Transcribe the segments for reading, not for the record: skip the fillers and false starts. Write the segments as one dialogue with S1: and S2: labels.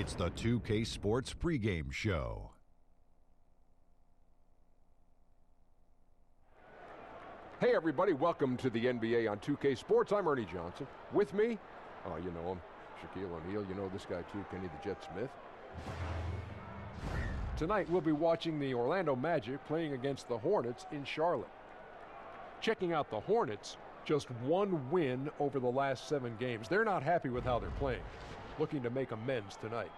S1: It's the 2K Sports pregame show.
S2: Hey everybody, welcome to the NBA on 2K Sports. I'm Ernie Johnson. With me, oh you know him, Shaquille O'Neal. You know this guy too, Kenny the Jet Smith. Tonight we'll be watching the Orlando Magic playing against the Hornets in Charlotte. Checking out the Hornets, just one win over the last 7 games. They're not happy with how they're playing, looking to make amends tonight.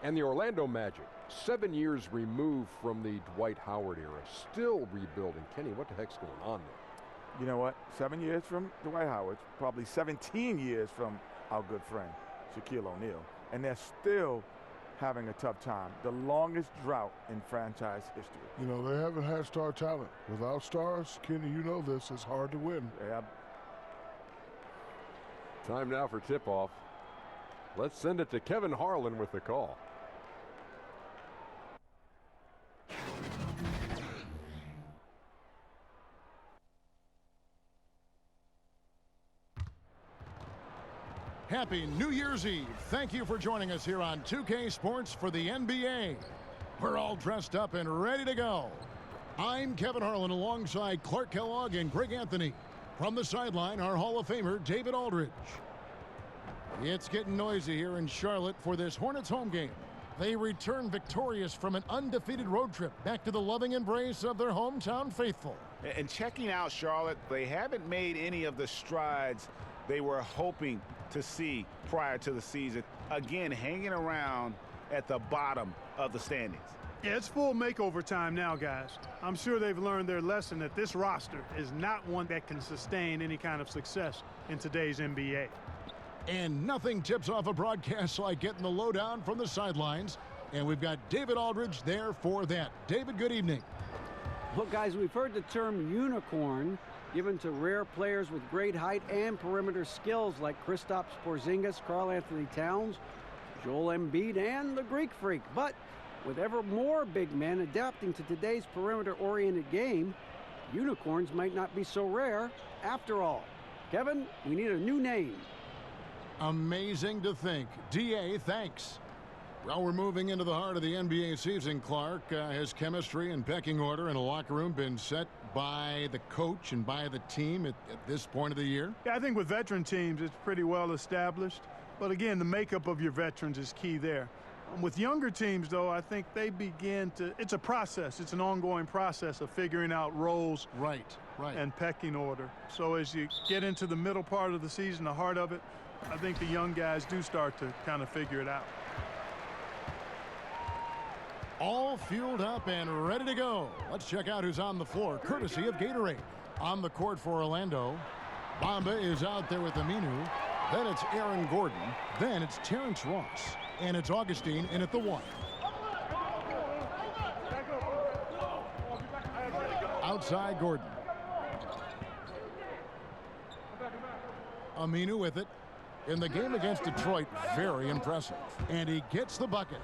S2: And the Orlando Magic, 7 years removed from the Dwight Howard era, still rebuilding. Kenny, what the heck's going on there?
S3: You know what? 7 years from Dwight Howard, probably 17 years from our good friend, Shaquille O'Neal. And they're still having a tough time. The longest drought in franchise history.
S4: You know, they haven't had star talent. Without stars, Kenny, you know this, it's hard to win.
S3: Yeah.
S2: Time now for tip-off. Let's send it to Kevin Harlan with the call.
S5: Happy New Year's Eve. Thank you for joining us here on 2K Sports for the NBA. We're all dressed up and ready to go. I'm Kevin Harlan alongside Clark Kellogg and Greg Anthony. From the sideline, our Hall of Famer, David Aldridge. It's getting noisy here in Charlotte for this Hornets home game. They return victorious from an undefeated road trip back to the loving embrace of their hometown faithful.
S6: And checking out Charlotte, they haven't made any of the strides they were hoping to see prior to the season. Again, hanging around at the bottom of the standings.
S7: Yeah, it's full makeover time now, guys. I'm sure they've learned their lesson that this roster is not one that can sustain any kind of success in today's NBA.
S5: And nothing tips off a broadcast like getting the lowdown from the sidelines. And we've got David Aldridge there for that. David, good evening.
S8: Well, guys, we've heard the term unicorn given to rare players with great height and perimeter skills like Kristaps Porzingis, Karl-Anthony Towns, Joel Embiid, and the Greek Freak. But with ever more big men adapting to today's perimeter-oriented game, unicorns might not be so rare after all. Kevin, we need a new name.
S5: Amazing to think. DA, thanks. Well, we're moving into the heart of the NBA season, Clark. Has chemistry and pecking order in a locker room been set by the coach and by the team at this point of the year?
S7: Yeah, I think with veteran teams, it's pretty well established. But again, the makeup of your veterans is key there. With younger teams, though, I think they begin to, it's a process. It's an ongoing process of figuring out roles
S5: right.
S7: and pecking order. So as you get into the middle part of the season, the heart of it, I think the young guys do start to kind of figure it out.
S5: All fueled up and ready to go. Let's check out who's on the floor, courtesy of Gatorade. On the court for Orlando, Bamba is out there with Aminu. Then it's Aaron Gordon. Then it's Terrence Ross. And it's Augustine in at the 1. Outside Gordon. Aminu with it. In the game against Detroit, very impressive. And he gets the bucket.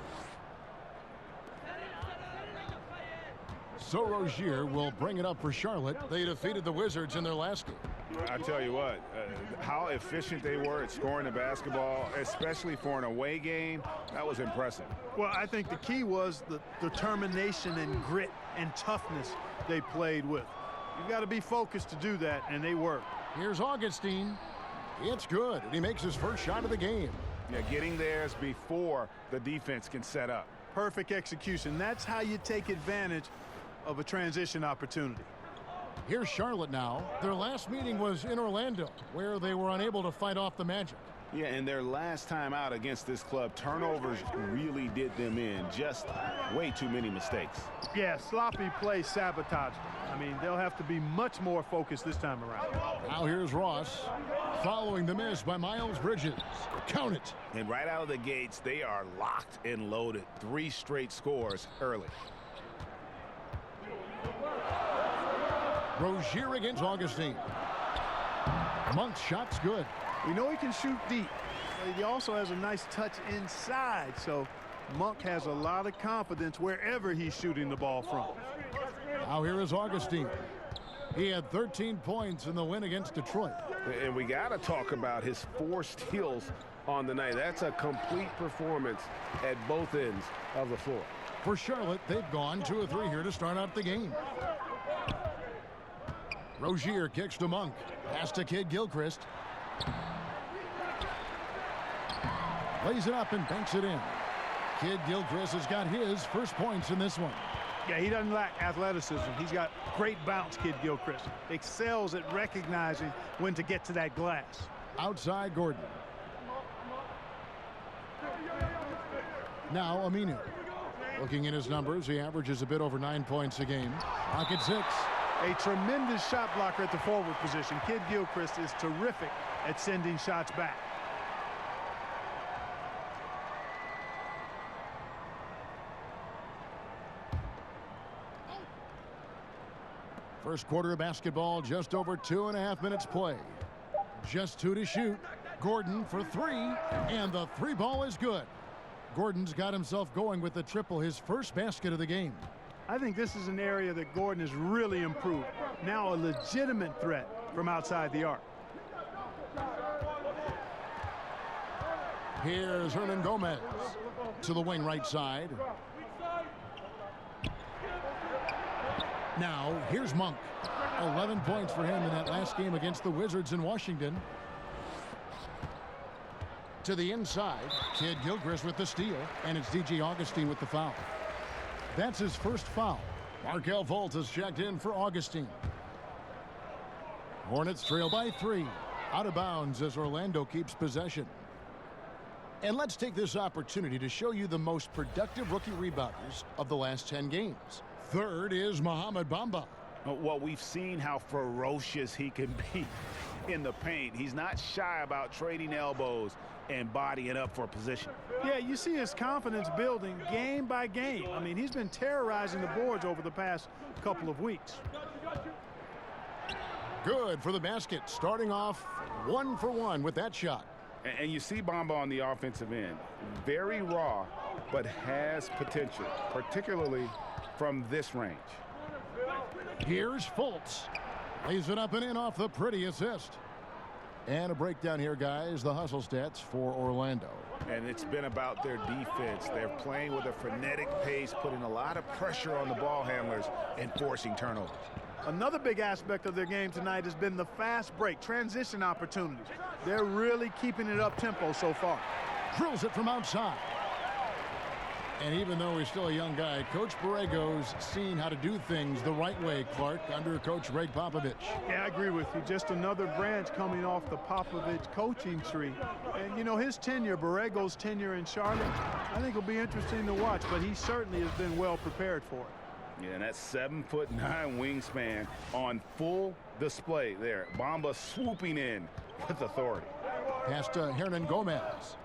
S5: So Rozier will bring it up for Charlotte. They defeated the Wizards in their last game.
S6: I tell you what, how efficient they were at scoring the basketball, especially for an away game, that was impressive.
S7: Well, I think the key was the determination and grit and toughness they played with. You've got to be focused to do that, and they were.
S5: Here's Augustine. It's good, and he makes his first shot of the game.
S6: Yeah, getting theirs before the defense can set up.
S7: Perfect execution. That's how you take advantage of a transition opportunity.
S5: Here's Charlotte now. Their last meeting was in Orlando, where they were unable to fight off the Magic.
S6: Yeah, and their last time out against this club, turnovers really did them in. Just way too many mistakes.
S7: Yeah, sloppy play sabotaged them. I mean, they'll have to be much more focused this time around.
S5: Now here's Ross, following the miss by Miles Bridges. Count it.
S6: And right out of the gates, they are locked and loaded. 3 straight scores early.
S5: Rozier against Augustine. Monk's shot's good.
S7: We know he can shoot deep, but he also has a nice touch inside, so Monk has a lot of confidence wherever he's shooting the ball from.
S5: Now here is Augustine. He had 13 points in the win against Detroit.
S6: And we got to talk about his 4 steals on the night. That's a complete performance at both ends of the floor.
S5: For Charlotte, they've gone 2 of 3 here to start out the game. Rozier kicks to Monk. Pass to Kid Gilchrist. Lays it up and banks it in. Kid Gilchrist has got his first points in this one.
S7: Yeah, he doesn't lack athleticism. He's got great bounce, Kid Gilchrist. Excels at recognizing when to get to that glass.
S5: Outside Gordon. Now Aminu. Looking at his numbers, he averages a bit over 9 points a game. Pocket 6.
S7: A tremendous shot blocker at the forward position. Kid Gilchrist is terrific at sending shots back.
S5: First quarter of basketball, just over 2.5 minutes play. Just 2 to shoot. Gordon for 3, and the 3 ball is good. Gordon's got himself going with the triple, his first basket of the game.
S7: I think this is an area that Gordon has really improved. Now a legitimate threat from outside the arc.
S5: Here's Hernan Gomez to the wing right side. Now here's Monk. 11 points for him in that last game against the Wizards in Washington. To the inside, Kid Gilchrist with the steal, and it's DJ Augustine with the foul. That's his first foul. Markelle Fultz has checked in for Augustine. Hornets trail by 3. Out of bounds as Orlando keeps possession. And let's take this opportunity to show you the most productive rookie rebounders of the last 10 games. Third is Mohamed Bamba.
S6: Well, we've seen how ferocious he can be in the paint. He's not shy about trading elbows and bodying up for position.
S7: Yeah, you see his confidence building game by game. I mean, he's been terrorizing the boards over the past couple of weeks.
S5: Good for the basket, starting off 1 for 1 with that shot.
S6: And you see Bamba on the offensive end. Very raw, but has potential, particularly from this range.
S5: Here's Fultz. Lays it up and in off the pretty assist. And a breakdown here, guys. The hustle stats for Orlando.
S6: And it's been about their defense. They're playing with a frenetic pace, putting a lot of pressure on the ball handlers and forcing turnovers.
S7: Another big aspect of their game tonight has been the fast break, transition opportunities. They're really keeping it up tempo so far.
S5: Drills it from outside. And even though he's still a young guy, Coach Borrego's seen how to do things the right way, Clark, under Coach Greg Popovich.
S7: Yeah, I agree with you. Just another branch coming off the Popovich coaching tree. And, you know, his tenure, Borrego's tenure in Charlotte, I think will be interesting to watch, but he certainly has been well prepared for it.
S6: Yeah, and that 7'9" wingspan on full display there. Bamba swooping in with authority.
S5: Pass to Hernan Gomez.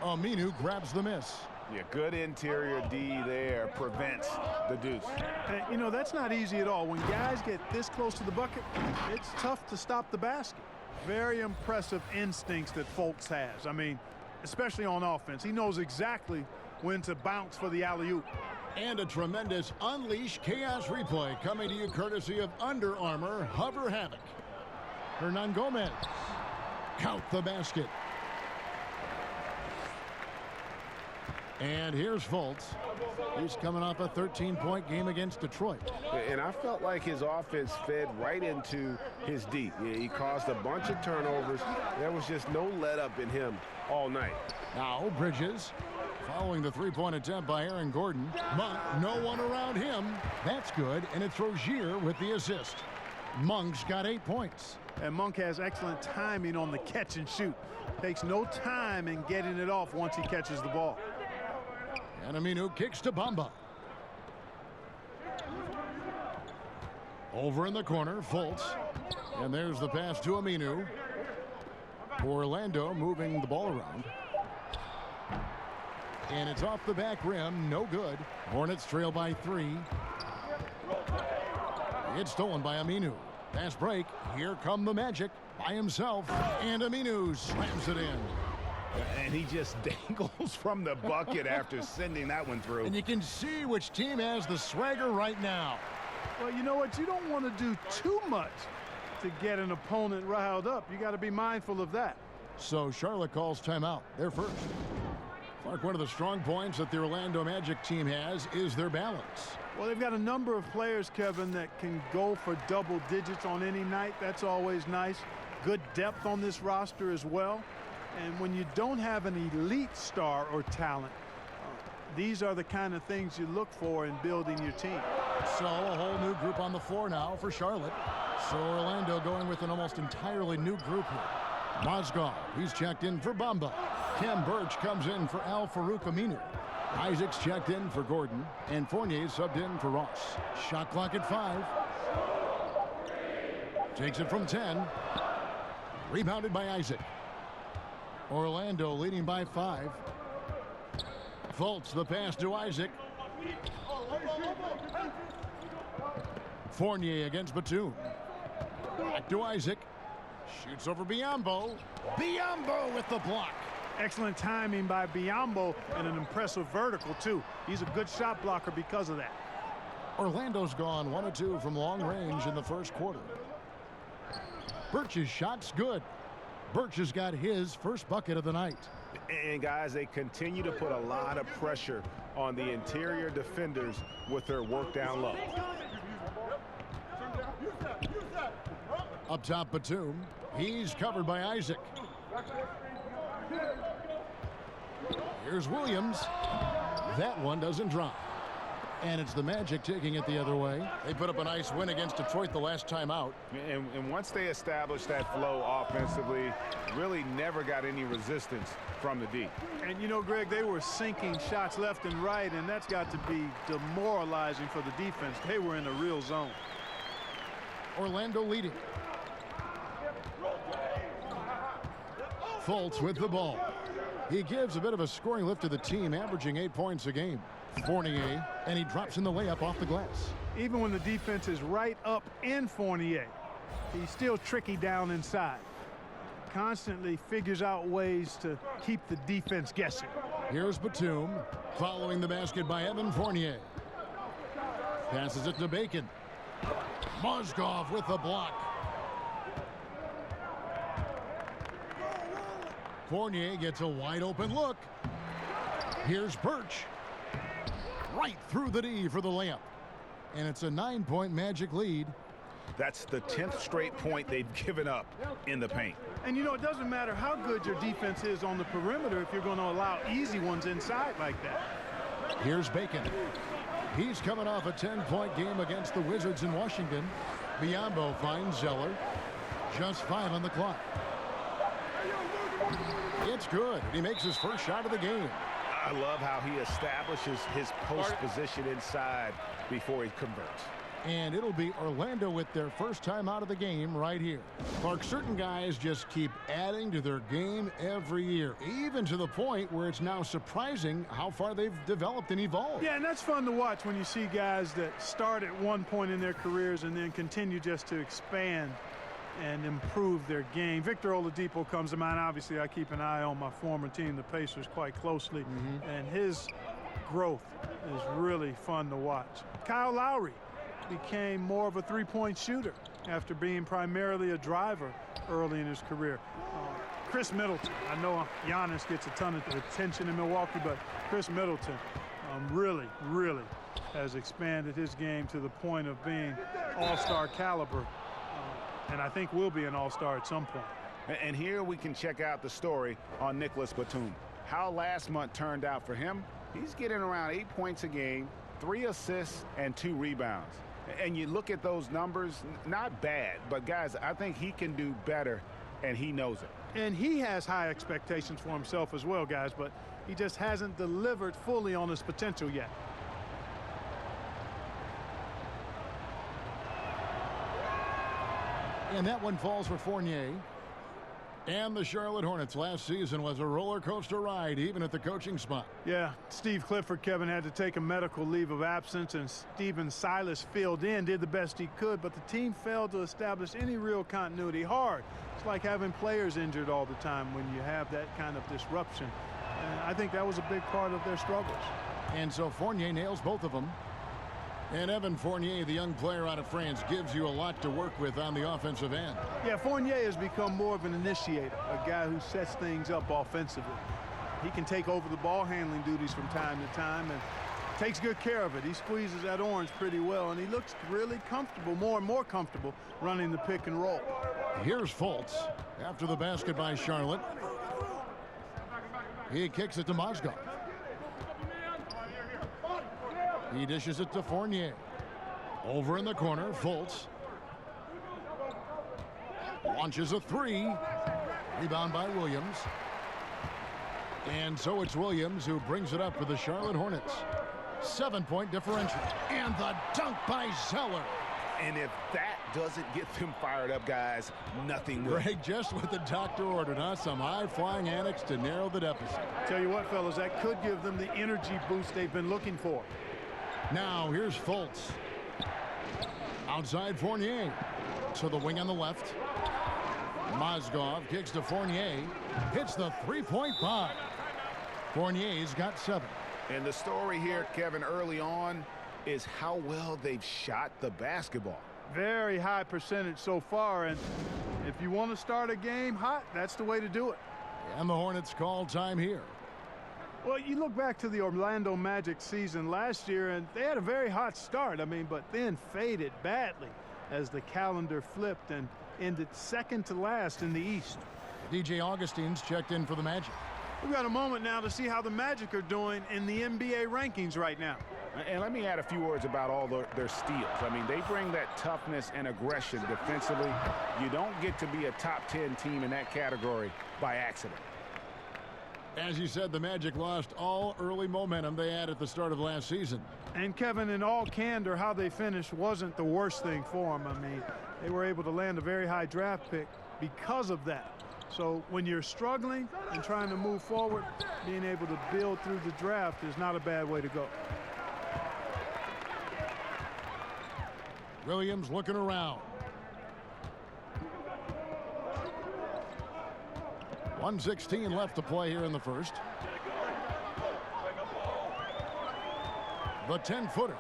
S5: Aminu grabs the miss.
S6: Yeah, good interior D there, prevents the deuce.
S7: And, you know, that's not easy at all. When guys get this close to the bucket, it's tough to stop the basket. Very impressive instincts that Fultz has. I mean, especially on offense. He knows exactly when to bounce for the alley-oop.
S5: And a tremendous Unleash Chaos replay coming to you courtesy of Under Armour Hover Havoc. Hernan Gomez. Count the basket. And here's Fultz. He's coming off a 13-point game against Detroit.
S6: And I felt like his offense fed right into his D. Yeah, he caused a bunch of turnovers. There was just no let-up in him all night.
S5: Now Bridges following the three-point attempt by Aaron Gordon. Monk, no one around him. That's good, and it's Rozier with the assist. Monk's got 8 points.
S7: And Monk has excellent timing on the catch and shoot. Takes no time in getting it off once he catches the ball.
S5: And Aminu kicks to Bamba. Over in the corner, Fultz. And there's the pass to Aminu. Orlando moving the ball around. And it's off the back rim, no good. Hornets trail by 3. It's stolen by Aminu. Fast break, here come the Magic by himself. And Aminu slams it in.
S6: And he just dangles from the bucket after sending that one through.
S5: And you can see which team has the swagger right now.
S7: Well, you know what? You don't want to do too much to get an opponent riled up. You got to be mindful of that.
S5: So Charlotte calls timeout. They're first. Clark, one of the strong points that the Orlando Magic team has is their balance.
S7: Well, they've got a number of players, Kevin, that can go for double digits on any night. That's always nice. Good depth on this roster as well. And when you don't have an elite star or talent, these are the kind of things you look for in building your team.
S5: So a whole new group on the floor now for Charlotte. So Orlando going with an almost entirely new group here. Mozgov, he's checked in for Bamba. Kem Birch comes in for Al Farouk Aminu. Isaac's checked in for Gordon. And Fournier subbed in for Ross. Shot clock at 5. Takes it from 10. Rebounded by Isaac. Orlando leading by 5. Fultz the pass to Isaac. Fournier against Batum. Back to Isaac. Shoots over Biyombo. Biyombo with the block.
S7: Excellent timing by Biyombo and an impressive vertical, too. He's a good shot blocker because of that.
S5: Orlando's gone 1 of 2 from long range in the first quarter. Birch's shot's good. Birch has got his first bucket of the night.
S6: And guys, they continue to put a lot of pressure on the interior defenders with their work down low.
S5: Up top, Batum. He's covered by Isaac. Here's Williams. That one doesn't drop. And it's the Magic taking it the other way. They put up a nice win against Detroit the last time out.
S6: And once they established that flow offensively, really never got any resistance from the D.
S7: And you know, Greg, they were sinking shots left and right, and that's got to be demoralizing for the defense. They were in a real zone.
S5: Orlando leading. Fultz with the ball. He gives a bit of a scoring lift to the team, averaging 8 points a game. Fournier, and he drops in the layup off the glass.
S7: Even when the defense is right up in Fournier, he's still tricky down inside. Constantly figures out ways to keep the defense guessing.
S5: Here's Batum, following the basket by Evan Fournier. Passes it to Bacon. Mozgov with the block. Fournier gets a wide open look. Here's Birch. Right through the D for the layup. And it's a 9-point Magic lead.
S6: That's the 10th straight point they've given up in the paint.
S7: And you know, it doesn't matter how good your defense is on the perimeter if you're going to allow easy ones inside like that.
S5: Here's Bacon. He's coming off a 10-point game against the Wizards in Washington. Biyombo finds Zeller. Just 5 on the clock. It's good. He makes his first shot of the game.
S6: I love how he establishes his post position inside before he converts.
S5: And it'll be Orlando with their first time out of the game right here. Clark, certain guys just keep adding to their game every year, even to the point where it's now surprising how far they've developed and evolved.
S7: Yeah, and that's fun to watch when you see guys that start at one point in their careers and then continue just to expand and improve their game. Victor Oladipo comes to mind. Obviously, I keep an eye on my former team, the Pacers, quite closely, and his growth is really fun to watch. Kyle Lowry became more of a three-point shooter after being primarily a driver early in his career. Chris Middleton, I know Giannis gets a ton of attention in Milwaukee, but Chris Middleton really has expanded his game to the point of being all-star caliber. And I think will be an all-star at some point.
S6: And here we can check out the story on Nicholas Batum. How last month turned out for him. He's getting around 8 points a game, 3 assists, and 2 rebounds. And you look at those numbers, not bad. But, guys, I think he can do better, and he knows it.
S7: And he has high expectations for himself as well, guys, but he just hasn't delivered fully on his potential yet.
S5: And that one falls for Fournier. And the Charlotte Hornets last season was a roller coaster ride, even at the coaching spot.
S7: Yeah, Steve Clifford, Kevin, had to take a medical leave of absence, and Steven Silas filled in, did the best he could, but the team failed to establish any real continuity. Hard. It's like having players injured all the time when you have that kind of disruption. And I think that was a big part of their struggles.
S5: And so Fournier nails both of them. And Evan Fournier, the young player out of France, gives you a lot to work with on the offensive end.
S7: Yeah, Fournier has become more of an initiator, a guy who sets things up offensively. He can take over the ball handling duties from time to time and takes good care of it. He squeezes that orange pretty well, and he looks really comfortable, more and more comfortable, running the pick and roll.
S5: Here's Fultz after the basket by Charlotte. He kicks it to Mozgov. He dishes it to Fournier. Over in the corner, Fultz launches a three. Rebound by Williams. And so it's Williams who brings it up for the Charlotte Hornets. 7-point differential. And the dunk by Zeller.
S6: And if that doesn't get them fired up, guys, nothing will.
S5: Greg, just what the doctor ordered, huh? Some high-flying antics to narrow the deficit.
S7: Tell you what, fellas, that could give them the energy boost they've been looking for.
S5: Now here's Fultz. Outside Fournier. To the wing on the left. Mozgov kicks to Fournier. Hits the three-point pie. Fournier's got 7.
S6: And the story here, Kevin, early on is how well they've shot the basketball.
S7: Very high percentage so far, and if you want to start a game hot, that's the way to do it.
S5: And the Hornets call time here.
S7: Well, you look back to the Orlando Magic season last year, and they had a very hot start, but then faded badly as the calendar flipped and ended second to last in the East.
S5: DJ Augustine's checked in for the Magic.
S7: We've got a moment now to see how the Magic are doing in the NBA rankings right now.
S6: And let me add a few words about all their steals. They bring that toughness and aggression defensively. You don't get to be a top 10 team in that category by accident.
S5: As you said, the Magic lost all early momentum they had at the start of last season.
S7: And Kevin, in all candor, how they finished wasn't the worst thing for them. They were able to land a very high draft pick because of that. So when you're struggling and trying to move forward, being able to build through the draft is not a bad way to go.
S5: Williams looking around. 1:16 left to play here in the first. The 10-footer.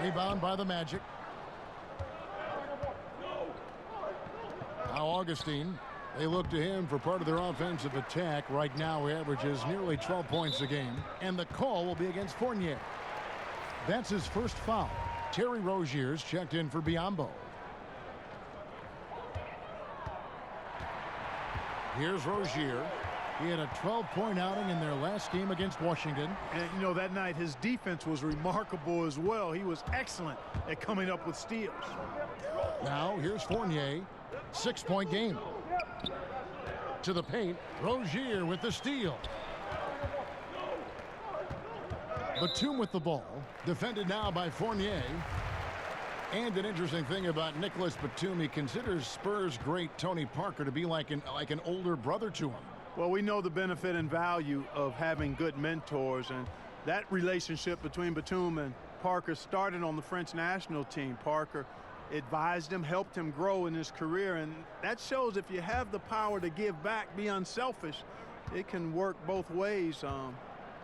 S5: Rebound by the Magic. Now Augustine. They look to him for part of their offensive attack. Right now he averages nearly 12 points a game. And the call will be against Fournier. That's his first foul. Terry Rozier's checked in for Biyombo. Here's Rozier. He had a 12-point outing in their last game against Washington.
S7: And, that night his defense was remarkable as well. He was excellent at coming up with steals.
S5: Now here's Fournier. 6-point game. To the paint. Rozier with the steal. Batum with the ball. Defended now by Fournier. And an interesting thing about Nicholas Batum, he considers Spurs great Tony Parker to be like an older brother to him.
S7: Well, we know the benefit and value of having good mentors, and that relationship between Batum and Parker started on the French national team. Parker advised him, helped him grow in his career, and that shows if you have the power to give back, be unselfish, it can work both ways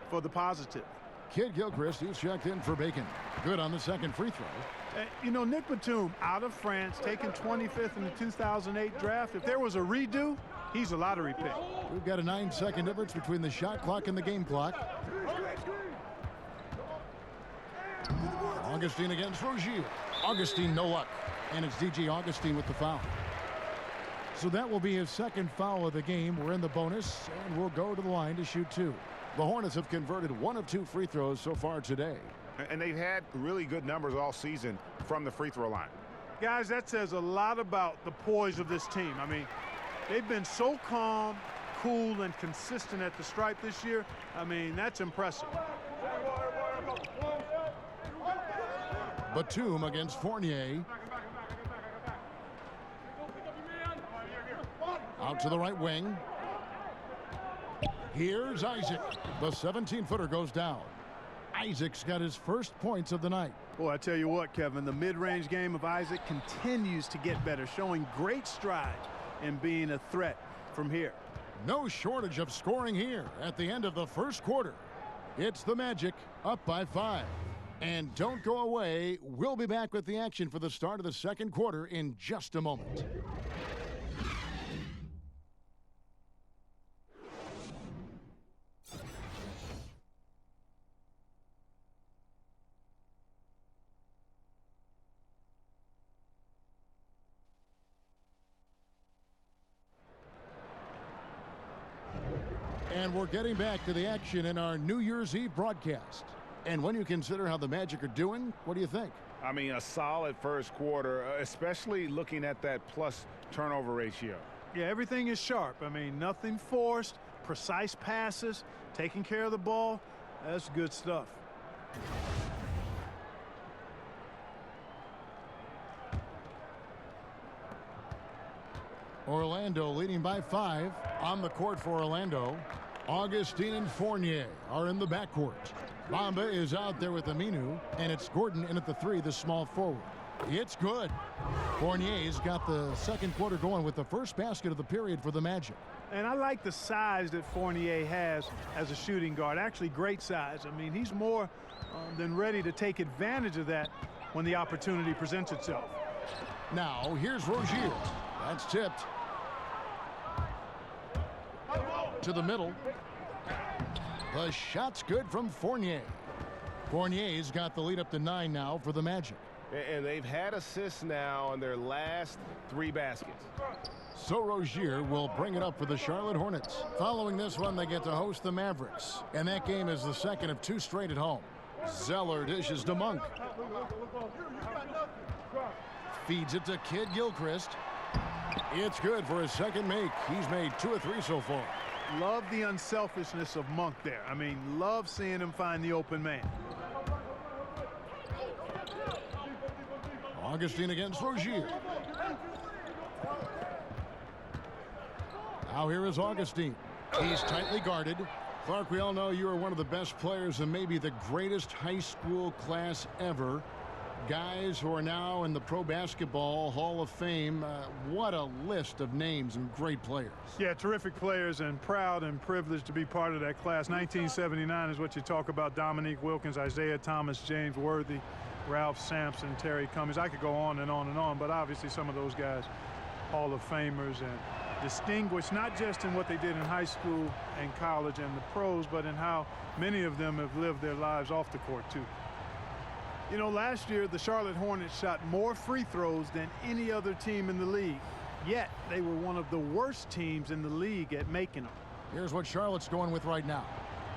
S7: for the positive.
S5: Kid Gilchrist, he's checked in for Bacon. Good on the second free throw.
S7: Nick Batum, out of France, taken 25th in the 2008 draft. If there was a redo, he's a lottery pick.
S5: We've got a 9-second difference between the shot clock and the game clock. Augustine against Rozier. Augustine, no luck. And it's DJ Augustine with the foul. So that will be his second foul of the game. We're in the bonus, and we'll go to the line to shoot 2. The Hornets have converted 1 of 2 free throws so far today.
S6: And they've had really good numbers all season from the free throw line.
S7: Guys, that says a lot about the poise of this team. They've been so calm, cool, and consistent at the stripe this year. That's impressive.
S5: Batum against Fournier. Out to the right wing. Here's Isaac. The 17-footer goes down. Isaac's got his first points of the night.
S7: Boy, I tell you what, Kevin, the mid-range game of Isaac continues to get better, showing great strides and being a threat from here.
S5: No shortage of scoring here at the end of the first quarter. It's the Magic up by 5. And don't go away. We'll be back with the action for the start of the second quarter in just a moment. And we're getting back to the action in our New Year's Eve broadcast. And when you consider how the Magic are doing, what do you think?
S6: I mean, a solid first quarter, especially looking at that plus turnover ratio.
S7: Yeah, everything is sharp. I mean, nothing forced, precise passes, taking care of the ball. That's good stuff.
S5: Orlando leading by 5 on the court for Orlando. Augustine and Fournier are in the backcourt. Bamba is out there with Aminu, and it's Gordon in at the 3, the small forward. It's good. Fournier's got the second quarter going with the first basket of the period for the Magic.
S7: And I like the size that Fournier has as a shooting guard. Actually, great size. I mean, he's more than ready to take advantage of that when the opportunity presents itself.
S5: Now, here's Rozier. That's tipped. To the middle. The shot's good from Fournier. Fournier's got the lead up to 9 now for the Magic.
S9: And they've had assists now on their last 3 baskets.
S5: So Rozier will bring it up for the Charlotte Hornets. Following this one, they get to host the Mavericks. And that game is the second of 2 straight at home. Zeller dishes to Monk. Feeds it to Kid Gilchrist. It's good for his second make. He's made 2 of 3 so far.
S7: Love the unselfishness of Monk there. I mean, love seeing him find the open man.
S5: Augustine against Rozier. Now here is Augustine. He's tightly guarded. Clark, we all know you are one of the best players and maybe the greatest high school class ever. Guys who are now in the Pro Basketball Hall of Fame. What a list of names and great players.
S7: Yeah, terrific players, and proud and privileged to be part of that class. 1979 is what you talk about. Dominique Wilkins, Isaiah Thomas, James Worthy, Ralph Sampson, Terry Cummings. I could go on and on and on, but obviously some of those guys, Hall of Famers and distinguished not just in what they did in high school and college and the pros, but in how many of them have lived their lives off the court too. You know, last year the Charlotte Hornets shot more free throws than any other team in the league, yet they were one of the worst teams in the league at making them.
S5: Here's what Charlotte's going with right now.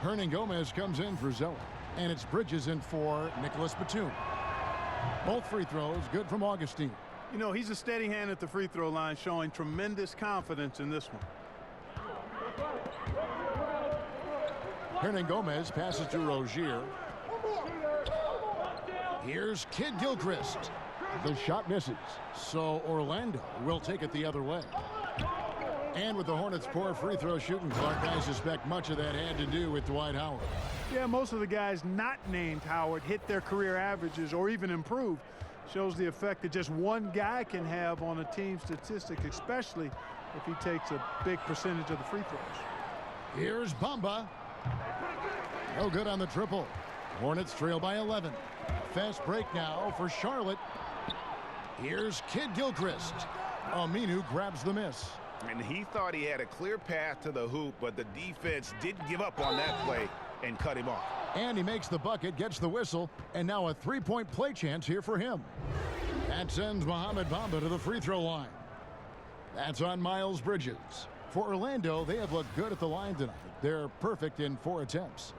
S5: Hernangomez comes in for Zeller, and it's Bridges in for Nicholas Batum. Both free throws good from Augustine.
S7: You know, he's a steady hand at the free throw line, showing tremendous confidence in this one.
S5: Hernangomez passes to Rozier. Here's Kid Gilchrist. The shot misses, so Orlando will take it the other way. And with the Hornets' poor free throw shooting, Clark, I suspect much of that had to do with Dwight Howard.
S7: Yeah, most of the guys not named Howard hit their career averages or even improved. Shows the effect that just one guy can have on a team statistic, especially if he takes a big percentage of the free throws.
S5: Here's Bamba. No good on the triple. Hornets trail by 11. Fast break now for Charlotte. Here's Kid Gilchrist. Aminu grabs the miss.
S6: And he thought he had a clear path to the hoop, but the defense didn't give up on that play and cut him off.
S5: And he makes the bucket, gets the whistle, and now a three-point play chance here for him. That sends Mohamed Bamba to the free throw line. That's on Miles Bridges. For Orlando, they have looked good at the line tonight. They're perfect in 4 attempts.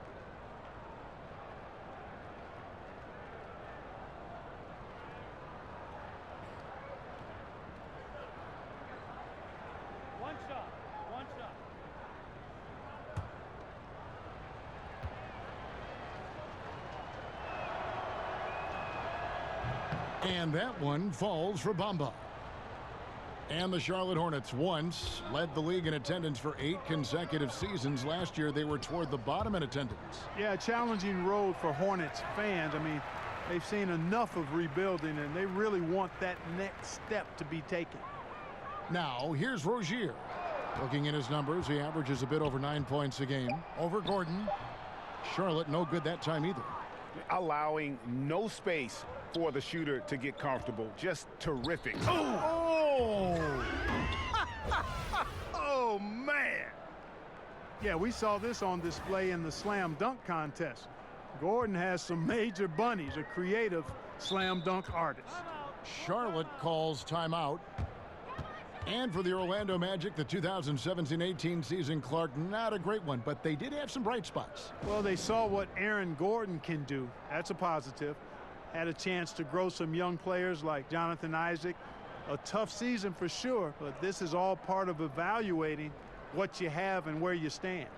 S5: And that one falls for Bamba. And the Charlotte Hornets once led the league in attendance for 8 consecutive seasons. Last year, they were toward the bottom in attendance.
S7: Yeah, a challenging road for Hornets fans. I mean, they've seen enough of rebuilding, and they really want that next step to be taken.
S5: Now, here's Rozier. Looking at his numbers, he averages a bit over 9 points a game. Over Gordon. Charlotte no good that time either.
S6: allowing no space for the shooter to get comfortable. Just terrific. Oh!
S7: Oh, man. Yeah, we saw this on display in the slam dunk contest. Gordon has some major bunnies, a creative slam dunk artist.
S5: Charlotte calls timeout. And for the Orlando Magic, the 2017-18 season, Clark, not a great one, but they did have some bright spots.
S7: Well, they saw what Aaron Gordon can do. That's a positive. Had a chance to grow some young players like Jonathan Isaac. A tough season for sure, but this is all part of evaluating what you have and where you stand.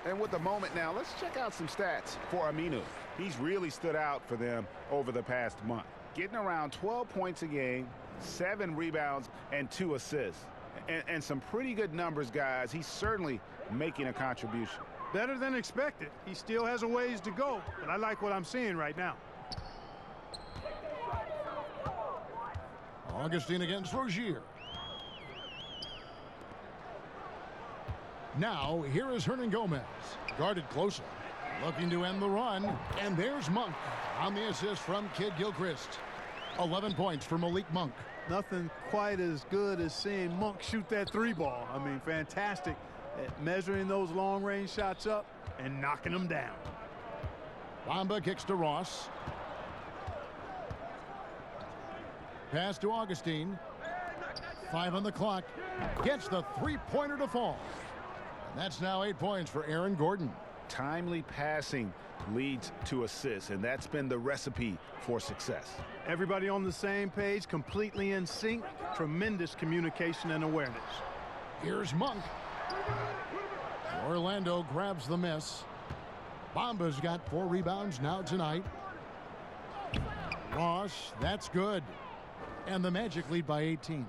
S6: And with the moment now, let's check out some stats for Aminu. He's really stood out for them over the past month. Getting around 12 points a game, 7 rebounds, and 2 assists. And some pretty good numbers, guys. He's certainly making a contribution.
S7: Better than expected. He still has a ways to go, but I like what I'm seeing right now.
S5: Augustine against Rozier. Now, here is Hernan Gomez. Guarded closely. Looking to end the run. And there's Monk on the assist from Kid Gilchrist. 11 points for Malik Monk.
S7: Nothing quite as good as seeing Monk shoot that 3-ball. I mean, fantastic at measuring those long-range shots up and knocking them down.
S5: Bamba kicks to Ross. Pass to Augustine. 5 on the clock. Gets the 3-pointer to fall. And that's now 8 points for Aaron Gordon.
S6: Timely passing leads to assists, and that's been the recipe for success.
S7: Everybody on the same page, completely in sync. Tremendous communication and awareness.
S5: Here's Monk. Orlando grabs the miss. Bamba's got 4 rebounds now tonight. Ross, that's good. And the Magic lead by 18.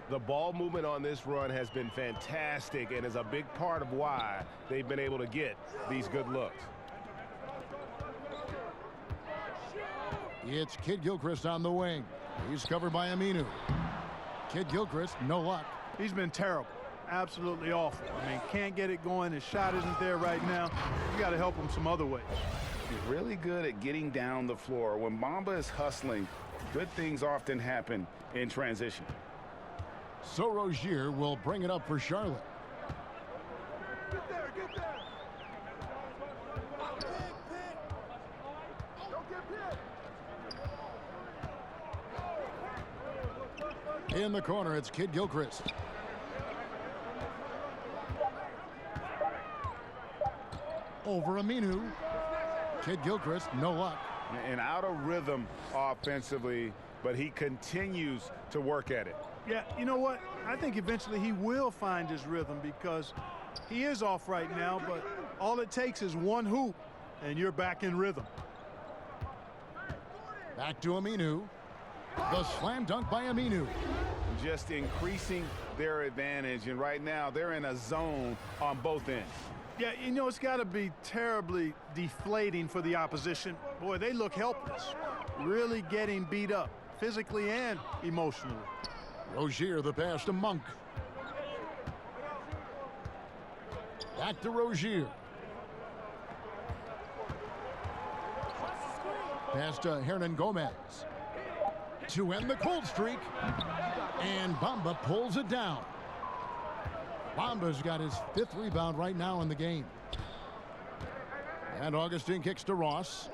S9: The ball movement on this run has been fantastic and is a big part of why they've been able to get these good looks.
S5: It's Kid Gilchrist on the wing. He's covered by Aminu. Kid Gilchrist, no luck.
S7: He's been terrible. Absolutely awful. I mean, can't get it going. His shot isn't there right now. You got to help him some other ways.
S6: He's really good at getting down the floor. When Bamba is hustling, good things often happen in transition.
S5: So Rozier will bring it up for Charlotte.
S3: Get there, get there. Don't get picked.
S5: In the corner, it's Kid Gilchrist. Over Aminu. Kid Gilchrist, no luck.
S6: And out of rhythm offensively, but he continues to work at it.
S7: Yeah, you know what? I think eventually he will find his rhythm because he is off right now, but all it takes is one hoop, and you're back in rhythm.
S5: Back to Aminu. The slam dunk by Aminu.
S6: Just increasing their advantage, and right now they're in a zone on both ends.
S7: Yeah, you know, it's got to be terribly deflating for the opposition. Boy, they look helpless, really getting beat up, physically and emotionally.
S5: Rozier, the pass to Monk. Back to Rozier. Pass to Hernan Gomez. To end the cold streak. And Bamba pulls it down. Bamba's got his 5th rebound right now in the game. And Augustine kicks to Ross.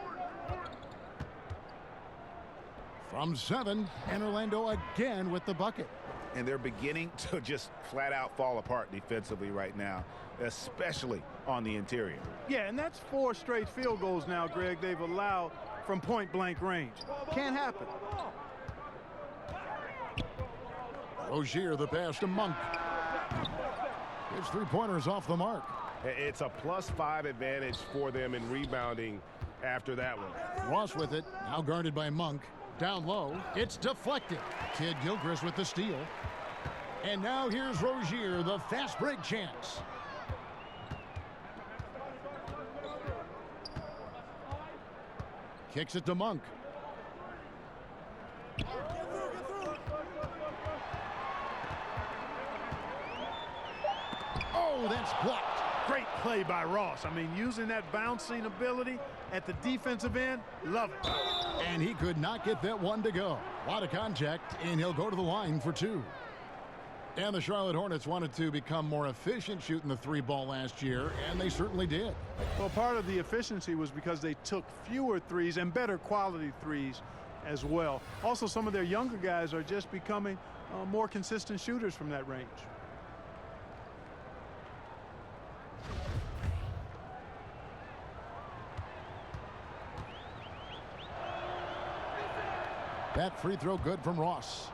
S5: From 7, and Orlando again with the bucket.
S6: And they're beginning to just flat out fall apart defensively right now, especially on the interior.
S7: Yeah, and that's 4 straight field goals now, Greg, they've allowed from point-blank range. Can't happen.
S5: Rozier, the pass to Monk. His 3-pointers off the mark.
S9: It's a +5 advantage for them in rebounding after that one.
S5: Ross with it, now guarded by Monk. Down low, it's deflected. Kid Gilchrist with the steal. And now here's Rozier, the fast break chance. Kicks it to Monk. Oh, that's blocked.
S7: Great play by Ross. I mean, using that bouncing ability at the defensive end, love it.
S5: And he could not get that one to go. A lot of contact, and he'll go to the line for 2. And the Charlotte Hornets wanted to become more efficient shooting the 3-ball last year, and they certainly did.
S7: Well, part of the efficiency was because they took fewer threes and better quality threes as well. Also, some of their younger guys are just becoming more consistent shooters from that range.
S5: That free throw good from Ross.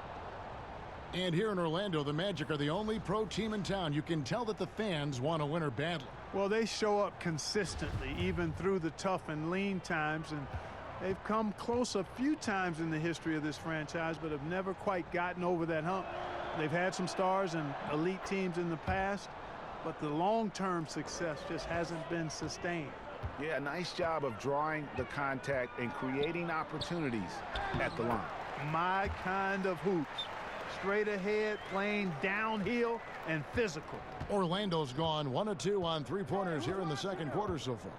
S5: And here in Orlando, the Magic are the only pro team in town. You can tell that the fans want a winner badly.
S7: Well, they show up consistently, even through the tough and lean times, and they've come close a few times in the history of this franchise, but have never quite gotten over that hump. They've had some stars and elite teams in the past, but the long-term success just hasn't been sustained.
S6: Yeah, nice job of drawing the contact and creating opportunities at the line.
S7: My kind of hoops. Straight ahead, playing downhill, and physical.
S5: Orlando's gone 1 of 2 on 3-pointers here in the second quarter so far.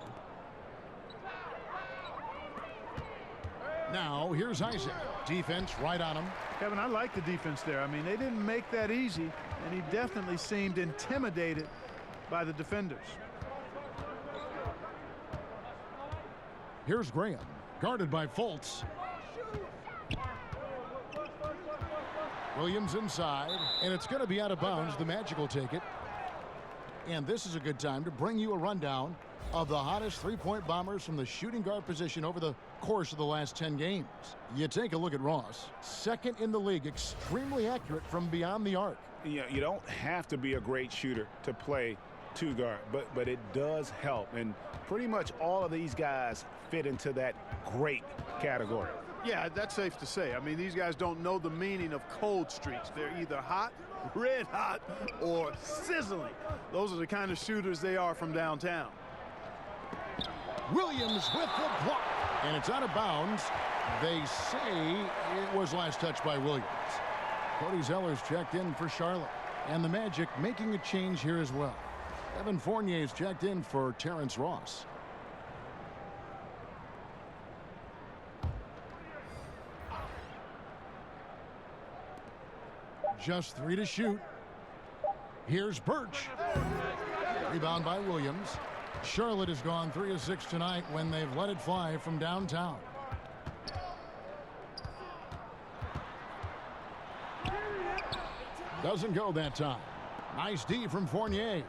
S5: Now, here's Isaac. Defense right on him.
S7: Kevin, I like the defense there. I mean, they didn't make that easy, and he definitely seemed intimidated by the defenders.
S5: Here's Graham, guarded by Fultz. Williams inside, and it's going to be out of bounds. The Magic will take it. And this is a good time to bring you a rundown of the hottest three-point bombers from the shooting guard position over the course of the last 10 games. You take a look at Ross, second in the league, extremely accurate from beyond the arc.
S6: You don't have to be a great shooter to play 2-guard, but it does help. And pretty much all of these guys fit into that great category.
S7: Yeah, that's safe to say. I mean, these guys don't know the meaning of cold streaks. They're either hot, red hot, or sizzling. Those are the kind of shooters they are from downtown.
S5: Williams with the block, and it's out of bounds. They say it was last touched by Williams. Cody Zeller's checked in for Charlotte, and the Magic making a change here as well. Evan Fournier's checked in for Terrence Ross. Just 3 to shoot. Here's Birch. Rebound by Williams. Charlotte has gone 3 of 6 tonight when they've let it fly from downtown. Doesn't go that time. Nice D from Fournier.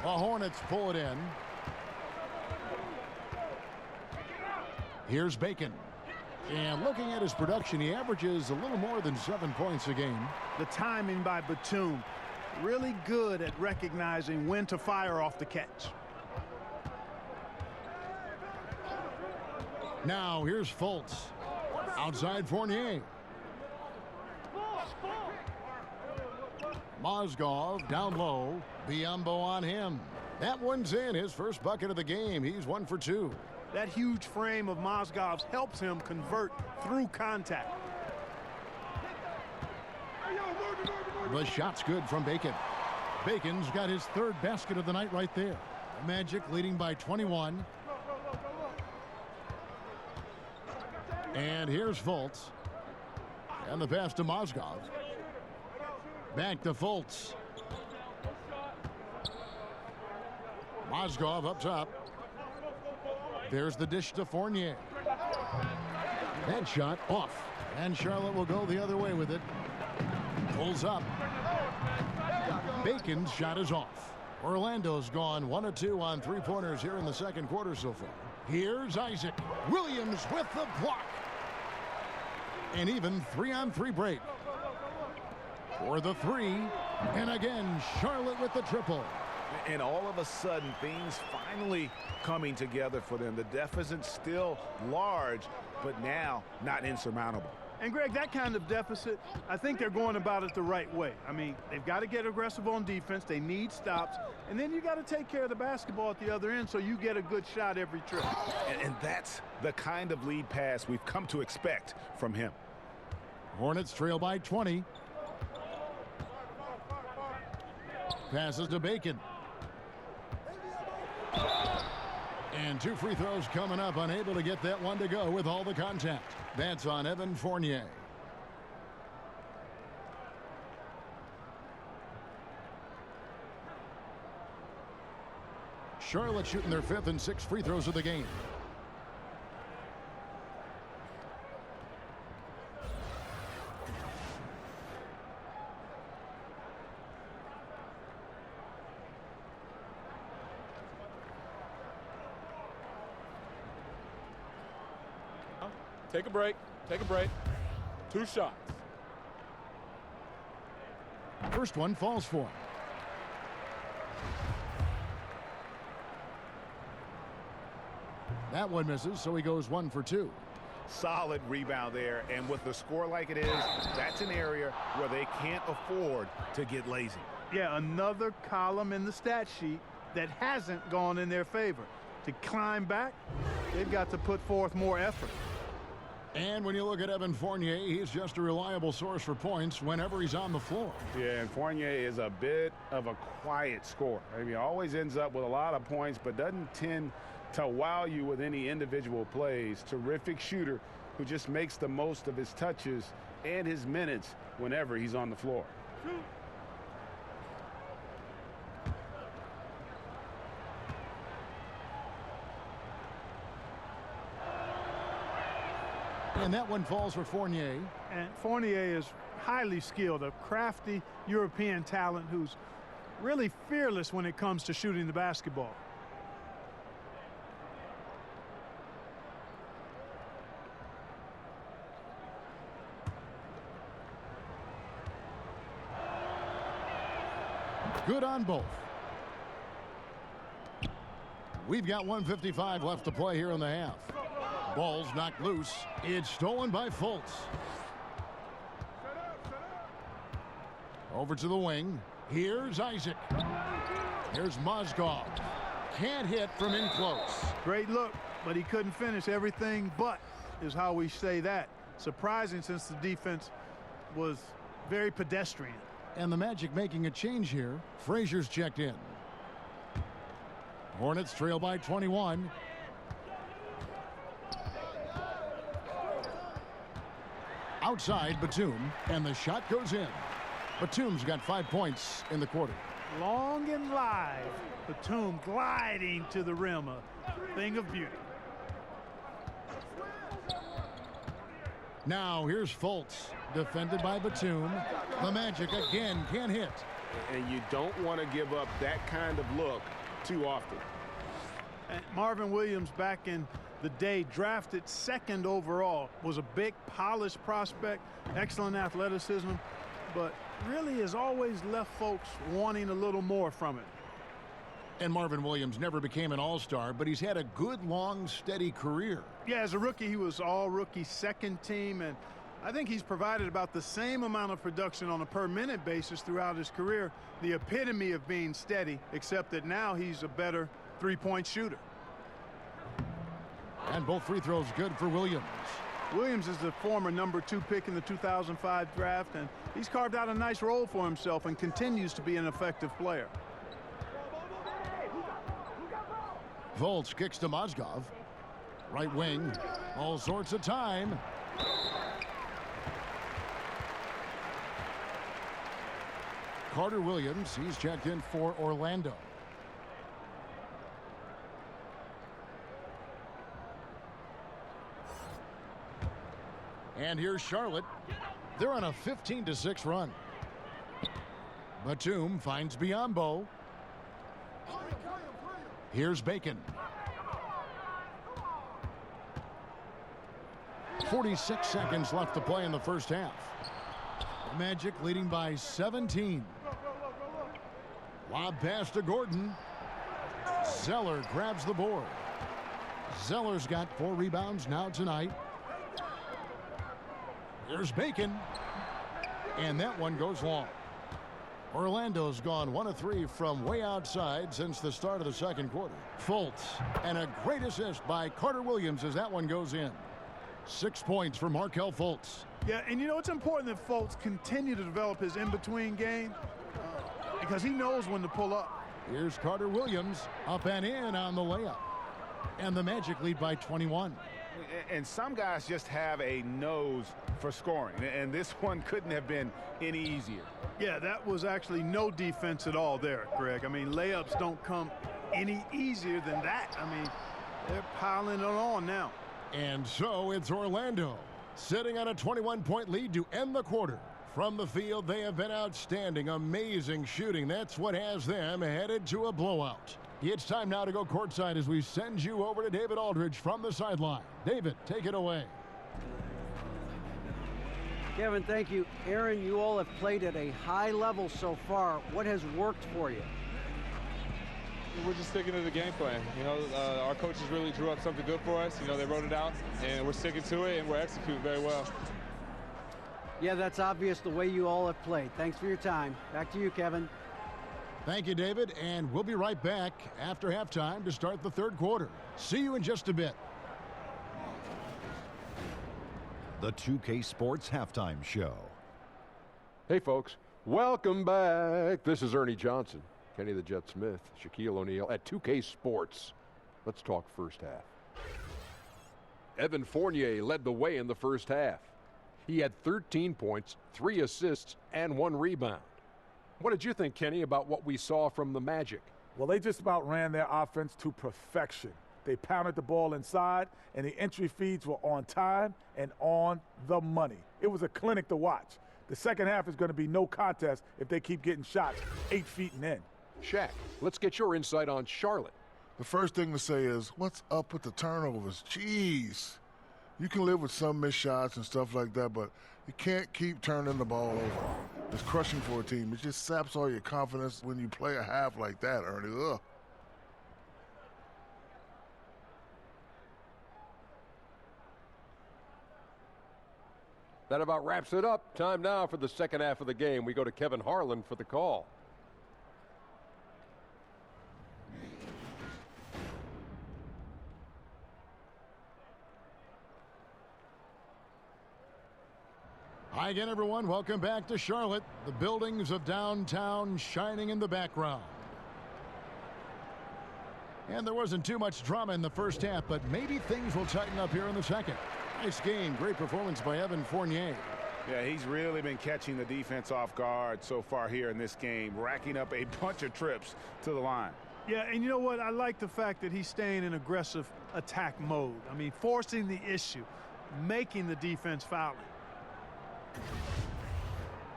S5: The Hornets pull it in. Here's Bacon. And looking at his production, he averages a little more than 7 points a game.
S7: The timing by Batum, really good at recognizing when to fire off the catch.
S5: Now here's Fultz. Outside Fournier. Mozgov down low. Biyombo on him. That one's in. His first bucket of the game. He's 1 for 2.
S7: That huge frame of Mozgov's helps him convert through contact.
S5: The shot's good from Bacon. Bacon's got his 3rd basket of the night right there. Magic leading by 21. And here's Fultz. And the pass to Mozgov. Back to Fultz. Mozgov up top. There's the dish to Fournier. That shot off. And Charlotte will go the other way with it. Pulls up. Bacon's shot is off. Orlando's gone 1 of 2 on 3-pointers here in the second quarter so far. Here's Isaac. Williams with the block. An even 3-on-3 break. For the 3. And again, Charlotte with the triple.
S6: And all of a sudden, things finally coming together for them. The deficit's still large, but now not insurmountable.
S7: And, Greg, that kind of deficit, I think they're going about it the right way. I mean, they've got to get aggressive on defense. They need stops. And then you got to take care of the basketball at the other end so you get a good shot every trip.
S6: And that's the kind of lead pass we've come to expect from him.
S5: Hornets trail by 20. Passes to Bacon. And 2 free throws coming up, unable to get that one to go with all the contact. That's on Evan Fournier. Charlotte shooting their 5th and 6th free throws of the game.
S10: Take a break. Take a break. 2 shots.
S5: First one falls for him. That one misses, so he goes 1 for 2.
S6: Solid rebound there, and with the score like it is, that's an area where they can't afford to get lazy.
S7: Yeah, another column in the stat sheet that hasn't gone in their favor. To climb back, they've got to put forth more effort.
S5: And when you look at Evan Fournier, he's just a reliable source for points whenever he's on the floor.
S6: Yeah, and Fournier is a bit of a quiet scorer. I mean, he always ends up with a lot of points, but doesn't tend to wow you with any individual plays. Terrific shooter who just makes the most of his touches and his minutes whenever he's on the floor.
S5: And that one falls for Fournier.
S7: And Fournier is highly skilled, a crafty European talent who's really fearless when it comes to shooting the basketball.
S5: Good on both. We've got 1:55 left to play here in the half. Ball's knocked loose. It's stolen by Fultz. Over to the wing. Here's Isaac. Here's Mozgov. Can't hit from in close.
S7: Great look, but he couldn't finish. Everything but is how we say that. Surprising since the defense was very pedestrian.
S5: And the Magic making a change here. Frazier's checked in. Hornets trail by 21. Outside Batum, and the shot goes in. Batum's got 5 points in the quarter.
S7: Long and live. Batum gliding to the rim. A thing of beauty.
S5: Now here's Fultz, defended by Batum. The Magic again can't hit.
S9: And you don't want to give up that kind of look too often.
S7: And Marvin Williams, back in the day, drafted 2nd overall, was a big polished prospect, excellent athleticism, but really has always left folks wanting a little more from it.
S5: And Marvin Williams never became an all-star, but he's had a good, long, steady career.
S7: Yeah, as a rookie, he was all-rookie 2nd team, and I think he's provided about the same amount of production on a per-minute basis throughout his career, the epitome of being steady, except that now he's a better three-point shooter.
S5: And both free throws good for Williams.
S7: Williams is the former #2 pick in the 2005 draft, and he's carved out a nice role for himself and continues to be an effective player.
S5: Fultz kicks to Mozgov. Right wing, all sorts of time. Carter Williams, he's checked in for Orlando. And here's Charlotte. They're on a 15-6 run. Batum finds Biyombo. Here's Bacon. 46 seconds left to play in the first half. Magic leading by 17. Lob pass to Gordon. Zeller grabs the board. Zeller's got 4 rebounds now tonight. Here's Bacon. And that one goes long. Orlando's gone 1 of 3 from way outside since the start of the second quarter. Fultz, and a great assist by Carter Williams as that one goes in. 6 points for Markelle Fultz.
S7: Yeah, and you know, it's important that Fultz continue to develop his in-between game. because he knows when to pull up.
S5: Here's Carter Williams up and in on the layup. And the Magic lead by 21.
S6: And some guys just have a nose for scoring, and this one couldn't have been any easier.
S7: Yeah, that was actually no defense at all there, Greg. I mean, layups don't come any easier than that. I mean, they're piling it on now.
S5: And so it's Orlando sitting on a 21-point lead to end the quarter. From the field, they have been outstanding, amazing shooting. That's what has them headed to a blowout. It's time now to go courtside as we send you over to David Aldridge from the sideline. David, take it away.
S8: Kevin, thank you. Aaron, you all have played at a high level so far. What has worked for you?
S10: We're just sticking to the game plan. You know, our coaches really drew up something good for us. You know, they wrote it out, and we're sticking to it, and we're executing very well.
S8: Yeah, that's obvious the way you all have played. Thanks for your time. Back to you, Kevin.
S5: Thank you, David, and we'll be right back after halftime to start the third quarter. See you in just a bit.
S1: The 2K Sports Halftime Show.
S2: Hey, folks. Welcome back. This is Ernie Johnson, Kenny the Jet Smith, Shaquille O'Neal at 2K Sports. Let's talk first half. Evan Fournier led the way in the first half. He had 13 points, 3 assists, and 1 rebound. What did you think, Kenny, about what we saw from the Magic?
S3: Well, they just about ran their offense to perfection. They pounded the ball inside, and the entry feeds were on time and on the money. It was a clinic to watch. The second half is going to be no contest if they keep getting shots 8 feet and in.
S2: Shaq, let's get your insight on Charlotte.
S4: The first thing to say is, what's up with the turnovers? Jeez. You can live with some missed shots and stuff like that, but you can't keep turning the ball over. It's crushing for a team. It just saps all your confidence when you play a half like that, Ernie. Ugh.
S2: That about wraps it up. Time now for the second half of the game. We go to Kevin Harlan for the call.
S5: Hi again, everyone. Welcome back to Charlotte. The buildings of downtown shining in the background. And there wasn't too much drama in the first half, but maybe things will tighten up here in the second. Nice game. Great performance by Evan Fournier.
S6: Yeah, he's really been catching the defense off guard so far here in this game, racking up a bunch of trips to the line.
S7: Yeah, and you know what? I like the fact that he's staying in aggressive attack mode. I mean, forcing the issue, making the defense fouling.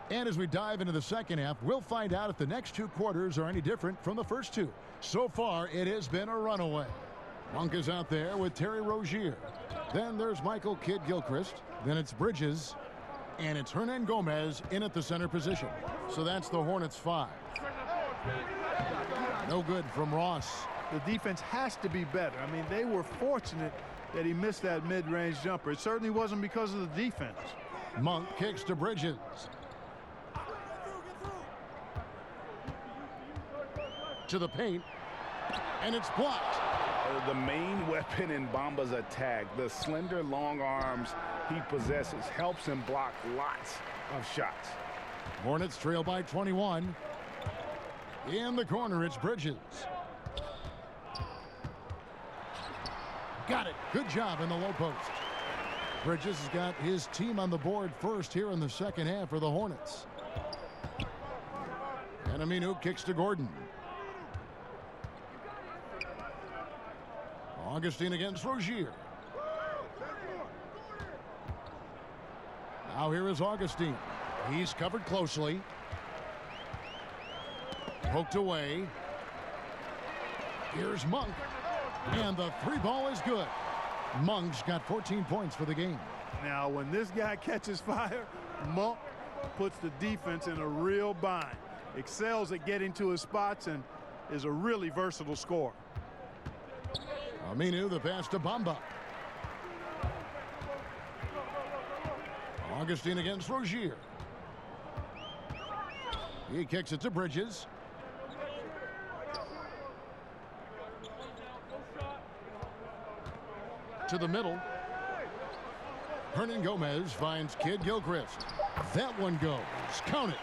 S5: And as we dive into the second half, we'll find out if the next 2 quarters are any different from the first 2. So far, it has been a runaway. Monk is out there with Terry Rozier. Then there's Michael Kidd-Gilchrist. Then it's Bridges. And it's Hernan Gomez in at the center position. So that's the Hornets 5. No good from Ross.
S7: The defense has to be better. I mean, they were fortunate that he missed that mid-range jumper. It certainly wasn't because of the defense.
S5: Monk kicks to Bridges. To the paint. And it's blocked.
S6: The main weapon in Bamba's attack, the slender long arms he possesses, helps him block lots of shots.
S5: Hornets trail by 21. In the corner, it's Bridges. Got it. Good job in the low post. Bridges has got his team on the board first here in the second half for the Hornets. And Aminu kicks to Gordon. Augustine against Rozier. Now here is Augustine. He's covered closely. Poked away. Here's Monk. And the 3 ball is good. Monk's got 14 points for the game.
S7: Now, when this guy catches fire, Monk puts the defense in a real bind. Excels at getting to his spots and is a really versatile scorer.
S5: Aminu, the pass to Bamba. Augustine against Rozier. He kicks it to Bridges. To the middle. Hernan Gomez finds Kidd-Gilchrist. That one goes. Count it.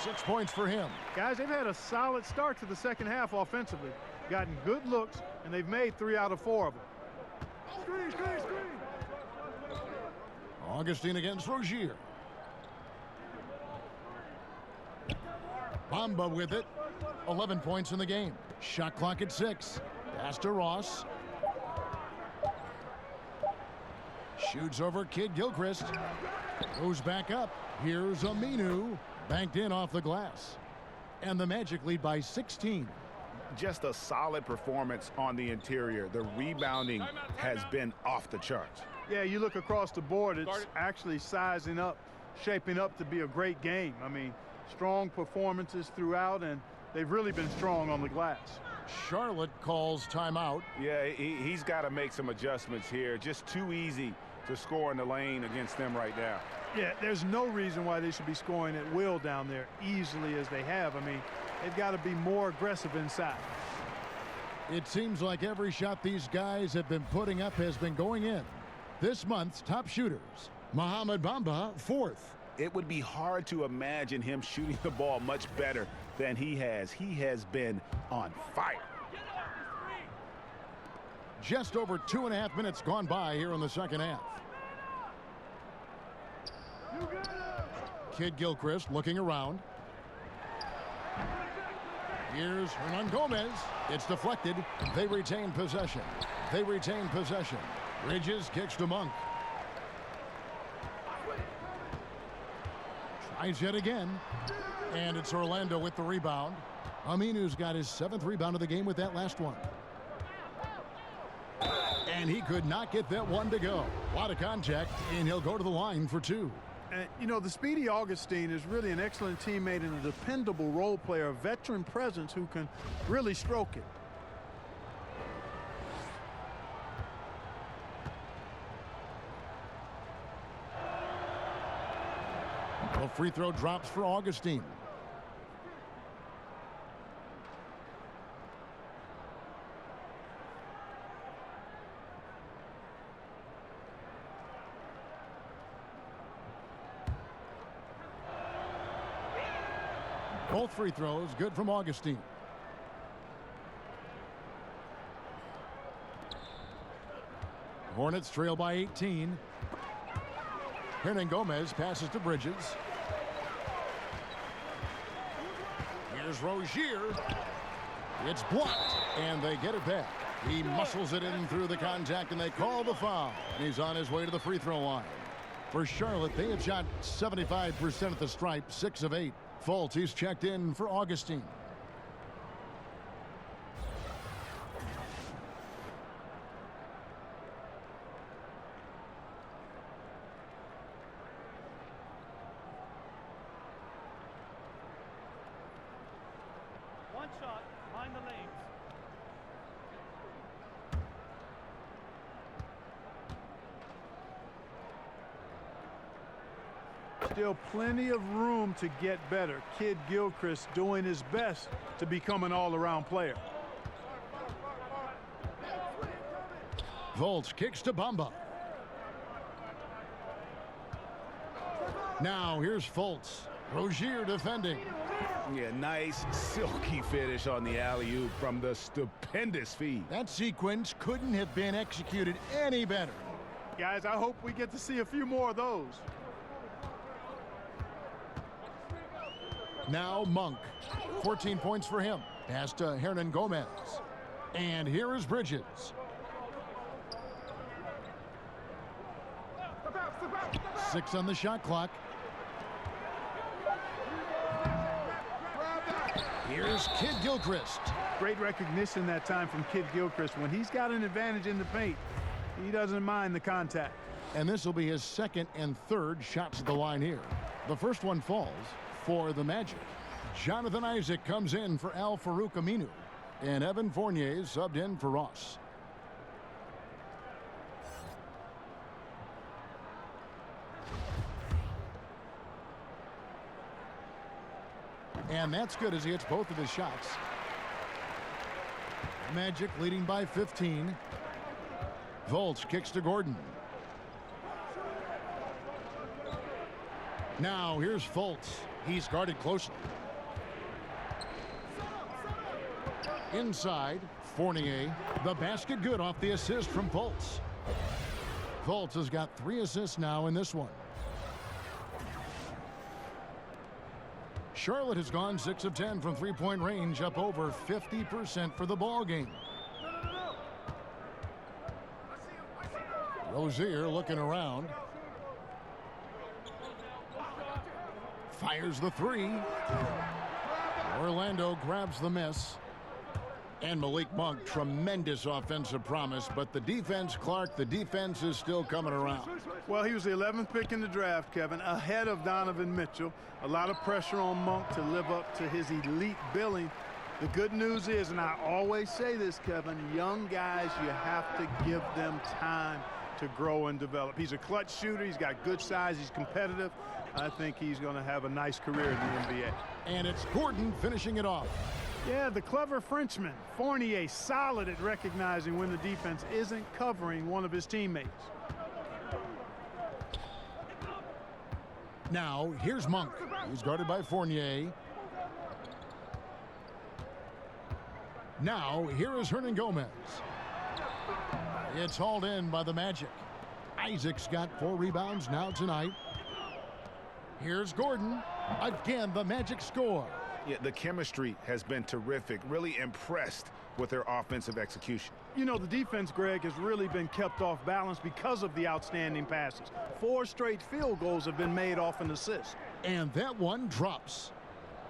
S5: 6 points for him.
S7: Guys, they've had a solid start to the second half offensively. Gotten good looks, and they've made 3 out of 4 of them.
S5: Augustine against Rozier. Bamba with it. 11 points in the game. Shot clock at 6. Pass to Ross. Shoots over Kid Gilchrist. Goes back up. Here's Aminu. Banked in off the glass. And the Magic lead by 16.
S6: Just a solid performance on the interior. The rebounding has been off the charts.
S7: Yeah, you look across the board, it's actually sizing up, shaping up to be a great game. I mean, strong performances throughout, and they've really been strong on the glass.
S5: Charlotte calls timeout.
S6: Yeah, he's got to make some adjustments here. Just too easy to score in the lane against them right now.
S7: Yeah, there's no reason why they should be scoring at will down there easily as they have. I mean, they've got to be more aggressive inside.
S5: It seems like every shot these guys have been putting up has been going in. This month's top shooters, Mohamed Bamba, 4th.
S6: It would be hard to imagine him shooting the ball much better than he has. He has been on fire.
S5: Just over 2.5 minutes gone by here in the second half. Kid Gilchrist looking around. Here's Hernan Gomez. It's deflected. They retain possession. They retain possession. Bridges kicks to Monk. Tries yet again. And it's Orlando with the rebound. Aminu's got his 7th rebound of the game with that last one. And he could not get that one to go. A lot of contact, and he'll go to the line for 2.
S7: And, you know, the speedy Augustine is really an excellent teammate and a dependable role player, a veteran presence who can really stroke it.
S5: A free throw drops for Augustine. Both free throws good from Augustine. Hornets trail by 18. Hernan Gomez passes to Bridges. Here's Rozier. It's blocked, and they get it back. He muscles it in through the contact, and they call the foul. He's on his way to the free throw line. For Charlotte, they have shot 75% at the stripe, 6 of 8. Fultz, he's checked in for Augustine.
S11: One shot, mind the lanes.
S7: Still plenty of room to get better. Kid Gilchrist doing his best to become an all-around player.
S5: Fultz kicks to Bamba. Now here's Fultz. Rozier defending.
S6: Yeah, nice silky finish on the alley-oop from the stupendous feed.
S5: That sequence couldn't have been executed any better.
S7: Guys, I hope we get to see a few more of those.
S5: Now Monk. 14 points for him. Pass to Hernan Gomez. And here is Bridges. Six on the shot clock. Here's Kid Gilchrist.
S7: Great recognition that time from Kid Gilchrist. When he's got an advantage in the paint, he doesn't mind the contact.
S5: And this will be his 2nd and 3rd shots at the line here. The first one falls for the Magic. Jonathan Isaac comes in for Al-Farouq Aminu. And Evan Fournier subbed in for Ross. And that's good as he hits both of his shots. Magic leading by 15. Fultz kicks to Gordon. Now here's Fultz. He's guarded closely. Inside, Fournier. The basket good off the assist from Fultz. Fultz has got 3 assists now in this one. Charlotte has gone 6 of 10 from three-point range, up over 50% for the ball game. Rozier looking around. Fires the 3. Orlando grabs the miss. And Malik Monk, tremendous offensive promise, but the defense, Clark, the defense is still coming around.
S7: Well, he was the 11th pick in the draft, Kevin, ahead of Donovan Mitchell. A lot of pressure on Monk to live up to his elite billing. The good news is, and I always say this, Kevin, young guys, you have to give them time to grow and develop. He's a clutch shooter. He's got good size. He's competitive. I think he's going to have a nice career in the NBA.
S5: And it's Gordon finishing it off.
S7: Yeah, the clever Frenchman. Fournier solid at recognizing when the defense isn't covering one of his teammates.
S5: Now, here's Monk. He's guarded by Fournier. Now, here is Hernangomez. It's hauled in by the Magic. Isaac's got 4 rebounds now tonight. Here's Gordon. Again, the Magic score.
S6: Yeah, the chemistry has been terrific. Really impressed with their offensive execution.
S7: You know, the defense, Greg, has really been kept off balance because of the outstanding passes. 4 straight field goals have been made off an assist.
S5: And that one drops.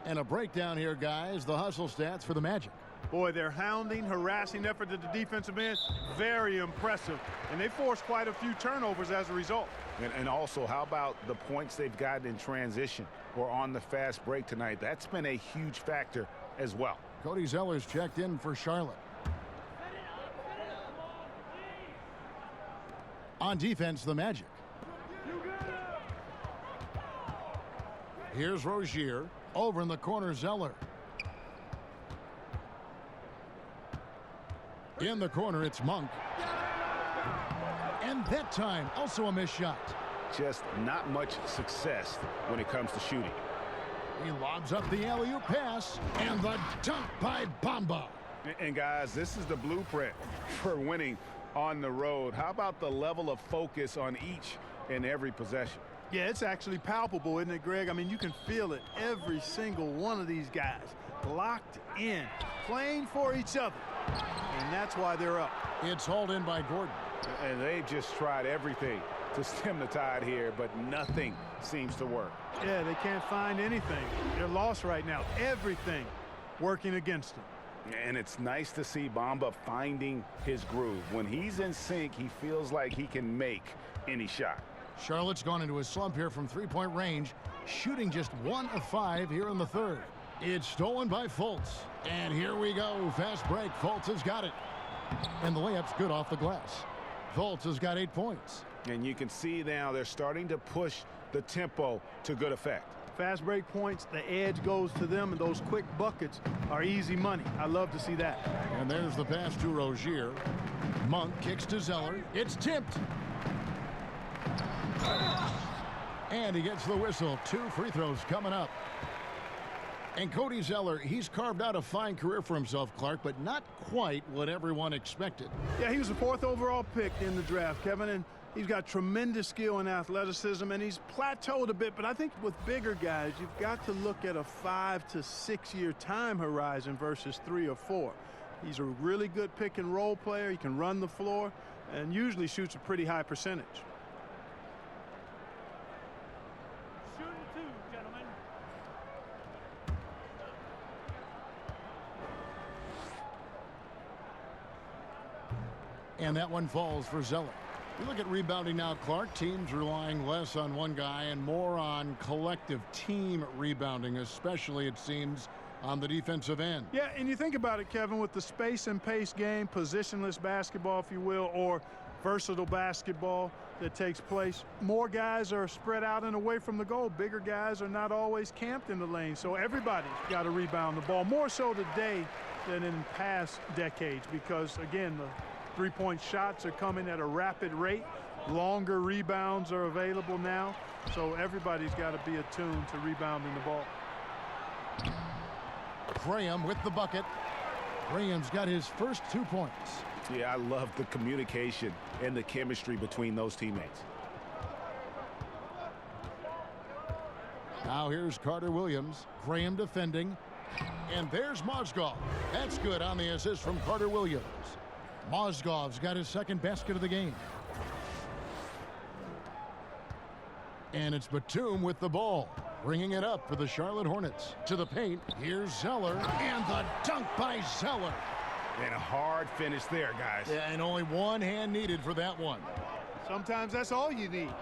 S5: And a breakdown here, guys. The hustle stats for the Magic.
S7: Boy, their hounding, harassing effort at the defensive end, very impressive. And they forced quite a few turnovers as a result.
S6: And also, how about the points they've gotten in transition or on the fast break tonight? That's been a huge factor as well.
S5: Cody Zeller's checked in for Charlotte. On defense, the Magic. Here's Rozier. Over in the corner, Zeller. In the corner, it's Monk. And that time, also a missed shot.
S6: Just not much success when it comes to shooting.
S5: He lobs up the alley-oop pass, and the dunk by Bamba.
S6: And guys, this is the blueprint for winning on the road. How about the level of focus on each and every possession?
S7: Yeah, it's actually palpable, isn't it, Greg? I mean, you can feel it. Every single one of these guys locked in, playing for each other. And that's why they're up.
S5: It's hauled in by Gordon.
S6: And they've just tried everything to stem the tide here, but nothing seems to work.
S7: Yeah, they can't find anything. They're lost right now. Everything working against them.
S6: And it's nice to see Bamba finding his groove. When he's in sync, he feels like he can make any shot.
S5: Charlotte's gone into a slump here from three-point range, shooting just 1 of 5 here in the third. It's stolen by Fultz. And here we go. Fast break. Fultz has got it. And the layup's good off the glass. Fultz has got 8 points.
S6: And you can see now they're starting to push the tempo to good effect.
S7: Fast break points, the edge goes to them, and those quick buckets are easy money. I love to see that.
S5: And there's the pass to Rozier. Monk kicks to Zeller. It's tipped. And he gets the whistle. 2 free throws coming up. And Cody Zeller, he's carved out a fine career for himself, Clark, but not quite what everyone expected.
S7: Yeah, he was the 4th overall pick in the draft, Kevin, and he's got tremendous skill and athleticism, and he's plateaued a bit, but I think with bigger guys, you've got to look at a 5 to 6 year time horizon versus 3 or 4. He's a really good pick and roll player. He can run the floor and usually shoots a pretty high percentage.
S11: Shooting 2, gentlemen.
S5: And that one falls for Zeller. You look at rebounding now, Clark. Teams relying less on one guy and more on collective team rebounding, especially, it seems, on the defensive end.
S7: Yeah, and you think about it, Kevin, with the space and pace game, positionless basketball, if you will, or versatile basketball that takes place, more guys are spread out and away from the goal. Bigger guys are not always camped in the lane, so everybody's got to rebound the ball, more so today than in past decades, because, again, the three-point shots are coming at a rapid rate. Longer rebounds are available now. So everybody's got to be attuned to rebounding the ball.
S5: Graham with the bucket. Graham's got his first 2 points.
S6: Yeah, I love the communication and the chemistry between those teammates.
S5: Now here's Carter Williams. Graham defending. And there's Mozgov. That's good on the assist from Carter Williams. Mozgov's got his second basket of the game. And it's Batum with the ball, bringing it up for the Charlotte Hornets. To the paint, here's Zeller, and the dunk by Zeller.
S6: And a hard finish there, guys.
S5: Yeah, and only one hand needed for that one.
S7: Sometimes that's all you need.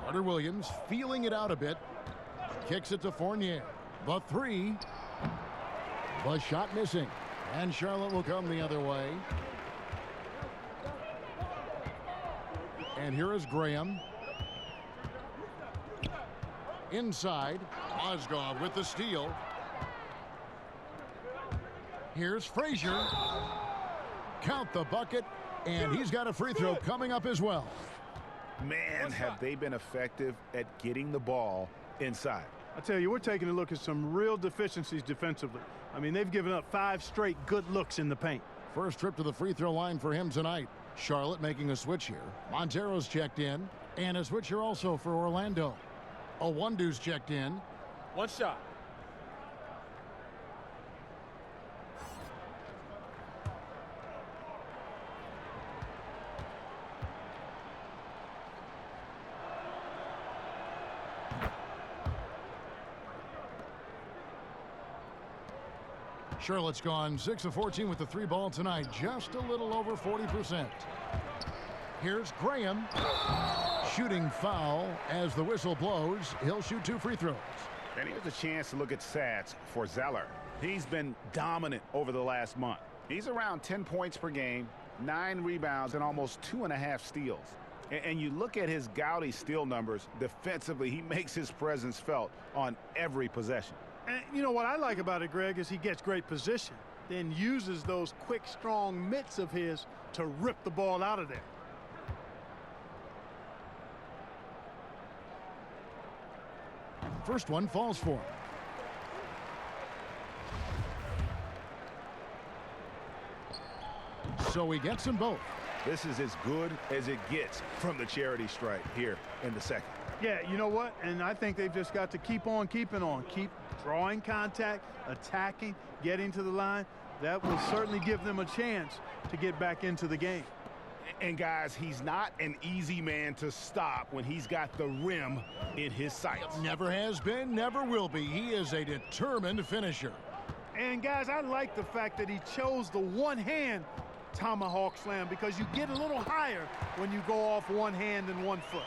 S5: Carter Williams feeling it out a bit. Kicks it to Fournier. The three. The shot missing. And Charlotte will come the other way. And here is Graham. Inside. Mozgov with the steal. Here's Frazier. Count the bucket. And he's got a free throw coming up as well.
S6: Man, have they been effective at getting the ball inside.
S7: I tell you, we're taking a look at some real deficiencies defensively. I mean, they've given up 5 straight good looks in the paint.
S5: First trip to the free throw line for him tonight. Charlotte making a switch here. Montero's checked in. And a switch here also for Orlando. Owundu's checked in.
S11: One shot.
S5: Charlotte's gone 6 of 14 with the 3 ball tonight. Just a little over 40%. Here's Graham. Shooting foul as the whistle blows. He'll shoot 2 free throws.
S6: And here's a chance to look at stats for Zeller. He's been dominant over the last month. He's around 10 points per game, 9 rebounds, and almost 2.5 steals. And you look at his gaudy steal numbers defensively, he makes his presence felt on every possession.
S7: And you know what I like about it, Greg, is he gets great position, then uses those quick, strong mitts of his to rip the ball out of there.
S5: First one falls for him. So he gets them both.
S6: This is as good as it gets from the charity stripe here in the second.
S7: Yeah, you know what? And I think they've just got to keep on keeping on. Keep drawing contact, attacking, getting to the line. That will certainly give them a chance to get back into the game.
S6: And guys, he's not an easy man to stop when he's got the rim in his sights.
S5: Never has been, never will be. He is a determined finisher.
S7: And guys, I like the fact that he chose the one-hand tomahawk slam, because you get a little higher when you go off one hand and 1 foot.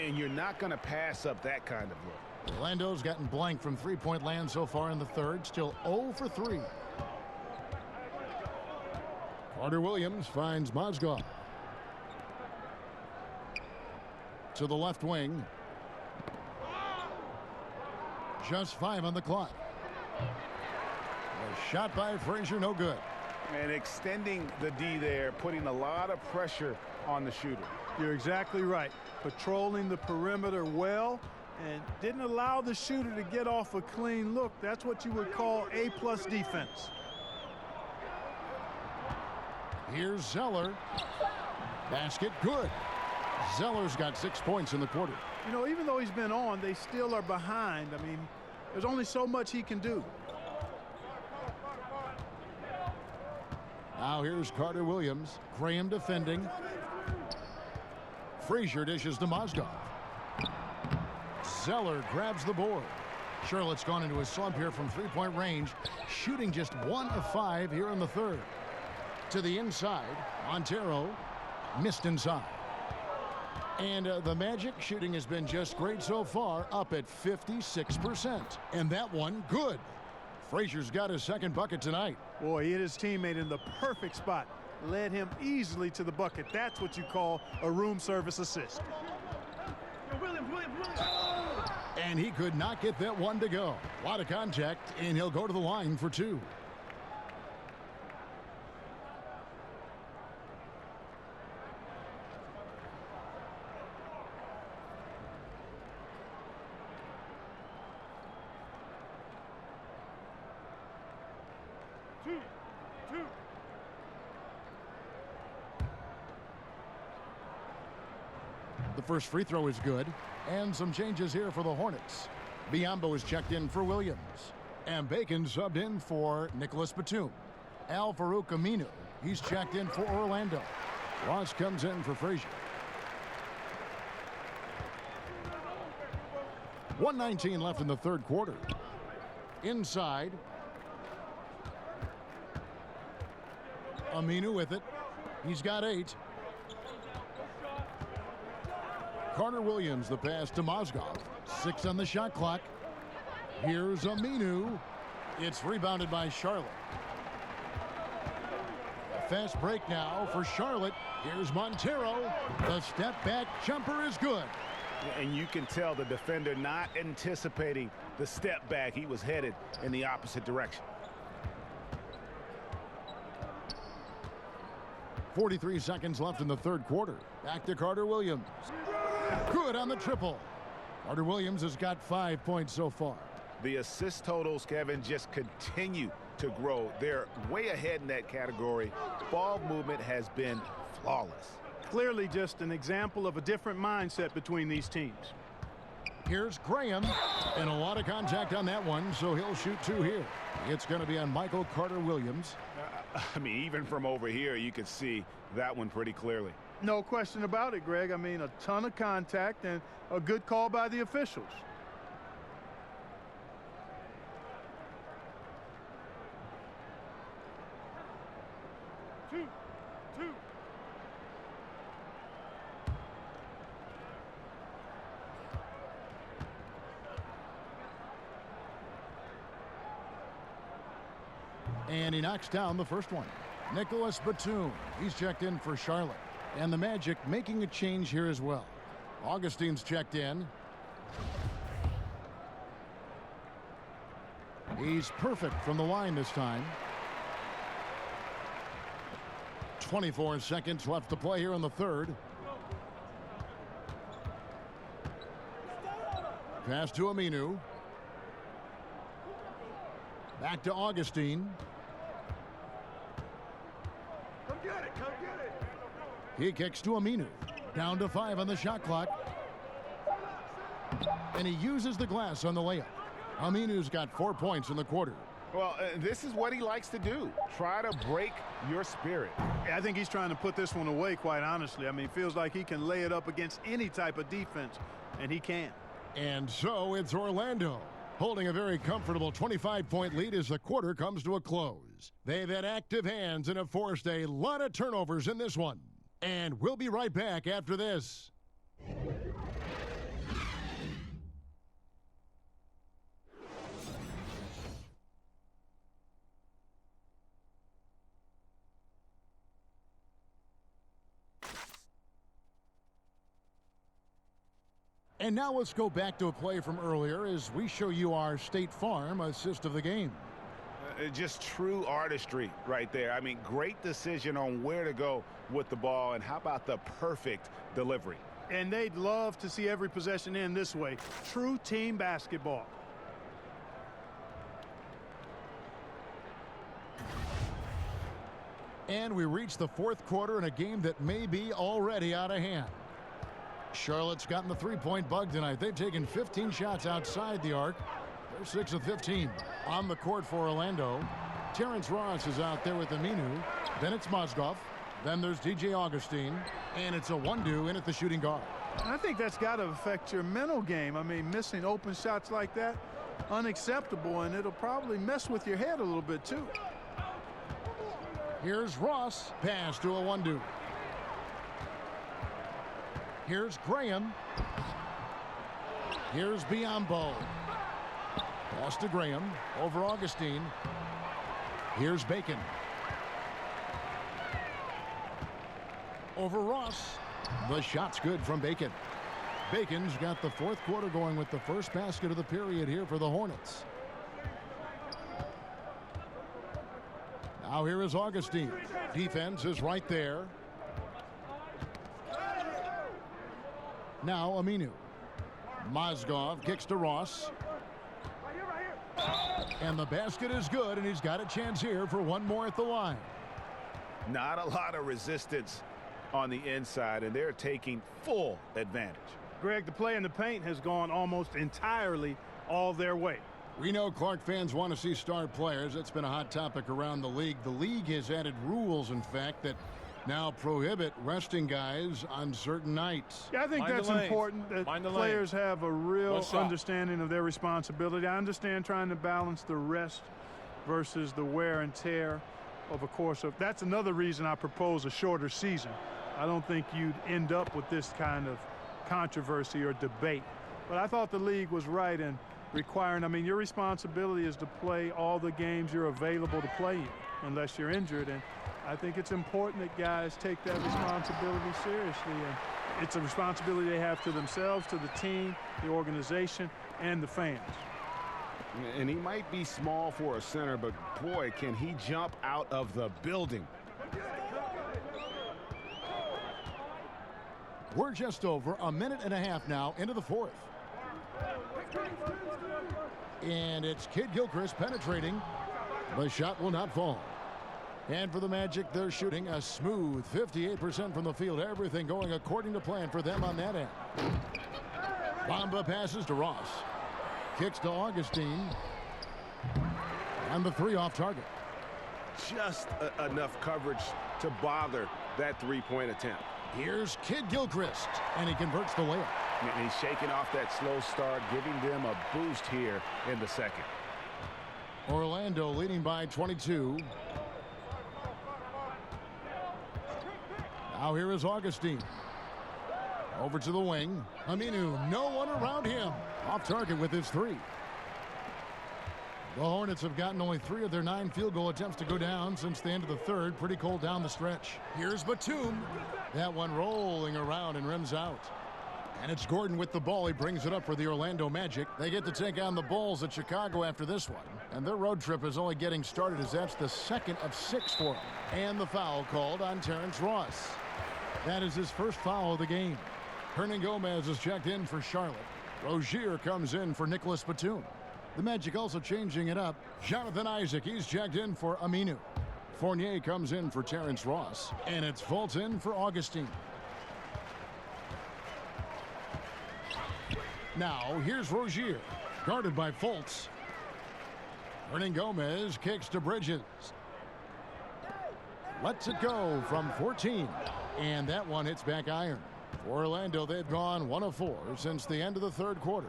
S6: And you're not going to pass up that kind of look.
S5: Orlando's gotten blank from three-point land so far in the third. Still 0 for 3. Carter Williams finds Mozgov. To the left wing. Just 5 on the clock. A shot by Frazier, no good.
S6: And extending the D there, putting a lot of pressure on the shooter.
S7: You're exactly right. Patrolling the perimeter well and didn't allow the shooter to get off a clean look. That's what you would call A+ defense.
S5: Here's Zeller. Basket good. Zeller's got 6 points in the quarter.
S7: You know, even though he's been on, they still are behind. I mean, there's only so much he can do.
S5: Now here's Carter Williams. Graham defending. Frazier dishes to Mozgov. Zeller grabs the board. Charlotte's gone into a slump here from three-point range, shooting just 1 of 5 here in the third. To the inside, Montero missed inside. And the Magic shooting has been just great so far, up at 56%. And that one, good. Frazier's got his second bucket tonight.
S7: Boy, he hit his teammate in the perfect spot. Led him easily to the bucket. That's what you call a room service assist.
S5: And he could not get that one to go. A lot of contact, and he'll go to the line for 2. The first free throw is good. And some changes here for the Hornets. Biombo is checked in for Williams. And Bacon subbed in for Nicholas Batum. Al-Farouq Aminu, he's checked in for Orlando. Ross comes in for Frazier. 1:19 left in the third quarter. Inside. Aminu with it. He's got 8. Carter Williams, the pass to Mozgov. 6 on the shot clock. Here's Aminu. It's rebounded by Charlotte. A fast break now for Charlotte. Here's Montero. The step back jumper is good.
S6: And you can tell the defender not anticipating the step back. He was headed in the opposite direction.
S5: 43 seconds left in the third quarter. Back to Carter Williams. Good on the triple. Carter Williams has got 5 points so far.
S6: The assist totals, Kevin, just continue to grow. They're way ahead in that category. Ball movement has been flawless.
S7: Clearly just an example of a different mindset between these teams.
S5: Here's Graham, and a lot of contact on that one, so he'll shoot 2 here. It's going to be on Michael Carter Williams.
S6: I mean, even from over here, you can see that one pretty clearly.
S7: No question about it, Greg. I mean, a ton of contact and a good call by the officials. Two.
S5: And he knocks down the first one. Nicholas Batum, he's checked in for Charlotte. And the Magic making a change here as well. Augustine's checked in. He's perfect from the line this time. 24 seconds left to play here in the third. Pass to Aminu. Back to Augustine.
S3: Come get it.
S5: He kicks to Aminu. Down to 5 on the shot clock. And he uses the glass on the layup. Aminu's got 4 points in the quarter.
S6: Well, this is what he likes to do. Try to break your spirit.
S7: I think he's trying to put this one away, quite honestly. I mean, feels like he can lay it up against any type of defense, and he can.
S5: And so it's Orlando, holding a very comfortable 25-point lead as the quarter comes to a close. They've had active hands and have forced a lot of turnovers in this one. And we'll be right back after this. And now let's go back to a play from earlier as we show you our State Farm assist of the game.
S6: Just true artistry right there. I mean, great decision on where to go with the ball, and how about the perfect delivery?
S7: And they'd love to see every possession end this way. True team basketball.
S5: And we reach the fourth quarter in a game that may be already out of hand. Charlotte's gotten the three-point bug tonight. They've taken 15 shots outside the arc. They're 6 of 15. On the court for Orlando, Terrence Ross is out there with Aminu. Then it's Mozgov. Then there's DJ Augustine. And it's a one-do in at the shooting guard.
S7: I think that's got to affect your mental game. I mean, missing open shots like that, unacceptable, and it'll probably mess with your head a little bit, too.
S5: Here's Ross. Pass to a one-do. Here's Graham. Here's Biombo. Pass to Graham. Over Augustine. Here's Bacon. Over Ross. The shot's good from Bacon. Bacon's got the fourth quarter going with the first basket of the period here for the Hornets. Now here is Augustine. Defense is right there. Now Aminu. Mozgov kicks to Ross. And the basket is good, and he's got a chance here for one more at the line.
S6: Not a lot of resistance on the inside, and they're taking full advantage.
S7: Greg, the play in the paint has gone almost entirely all their way.
S5: We know Clark fans want to see star players. That's been a hot topic around the league. The league has added rules, in fact, that now prohibit resting guys on certain nights.
S7: Yeah, I think that's important that players have a real understanding of their responsibility. I understand trying to balance the rest versus the wear and tear of a course of. That's another reason I propose a shorter season. I don't think you'd end up with this kind of controversy or debate. But I thought the league was right in requiring, I mean, your responsibility is to play all the games you're available to play in, unless you're injured. And I think it's important that guys take that responsibility seriously. And it's a responsibility they have to themselves, to the team, the organization, and the fans.
S9: And he might be small for a center, but boy, can he jump out of the building.
S5: We're just over a minute and a half now into the fourth. And it's Kid Gilchrist penetrating. The shot will not fall. And for the Magic, they're shooting a smooth 58% from the field. Everything going according to plan for them on that end. Bamba passes to Ross. Kicks to Augustine. And the three off target.
S9: Just enough coverage to bother that three-point attempt.
S5: Here's Kid Gilchrist, and he converts the layup.
S6: And he's shaking off that slow start, giving them a boost here in the second.
S5: Orlando leading by 22. Now here is Augustine. Over to the wing. Aminu, no one around him. Off target with his three. The Hornets have gotten only 3 of their 9 field goal attempts to go down since the end of the third. Pretty cold down the stretch. Here's Batum. That one rolling around and rims out. And it's Gordon with the ball. He brings it up for the Orlando Magic. They get to take on the Bulls at Chicago after this one. And their road trip is only getting started as that's the second of 6 for them. And the foul called on Terrence Ross. That is his first foul of the game. Hernan Gomez is checked in for Charlotte. Rozier comes in for Nicholas Batum. The Magic also changing it up. Jonathan Isaac, he's checked in for Aminu. Fournier comes in for Terrence Ross. And it's Fulton for Augustine. Now, here's Rozier, guarded by Fultz. Hernan Gomez kicks to Bridges. Lets it go from 14. And that one hits back iron. For Orlando, they've gone 1 of 4 since the end of the third quarter.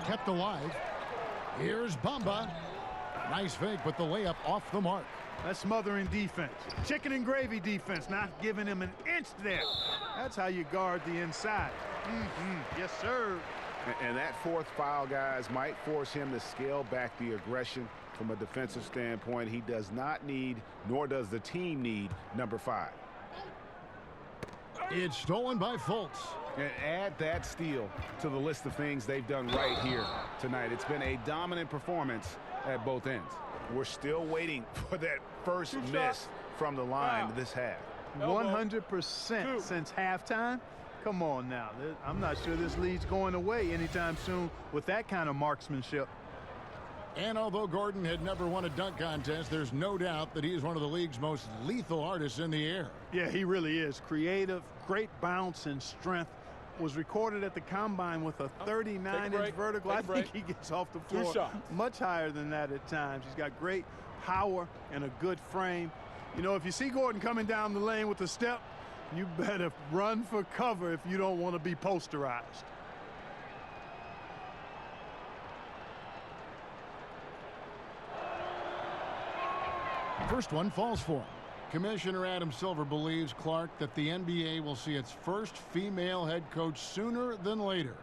S5: Kept alive. Here's Bamba. Nice fake, but the layup off the mark.
S7: That's smothering defense. Chicken and gravy defense, not giving him an inch there. That's how you guard the inside. Yes, sir.
S6: And that fourth foul, guys, might force him to scale back the aggression from a defensive standpoint. He does not need, nor does the team need, number 5.
S5: It's stolen by Fultz.
S6: And add that steal to the list of things they've done right here tonight. It's been a dominant performance at both ends. We're still waiting for that first miss from the line this half.
S7: 100% since halftime. Come on now. I'm not sure this lead's going away anytime soon with that kind of marksmanship.
S5: And although Gordon had never won a dunk contest, there's no doubt that he's one of the league's most lethal artists in the air.
S7: Yeah, he really is. Creative, great bounce and strength. Was recorded at the combine with a 39-inch vertical. I think he gets off the floor much higher than that at times. He's got great power and a good frame. You know, if you see Gordon coming down the lane with a step, you better run for cover if you don't want to be posterized.
S5: First one falls for him. Commissioner Adam Silver believes, Clark, that the NBA will see its first female head coach sooner than later.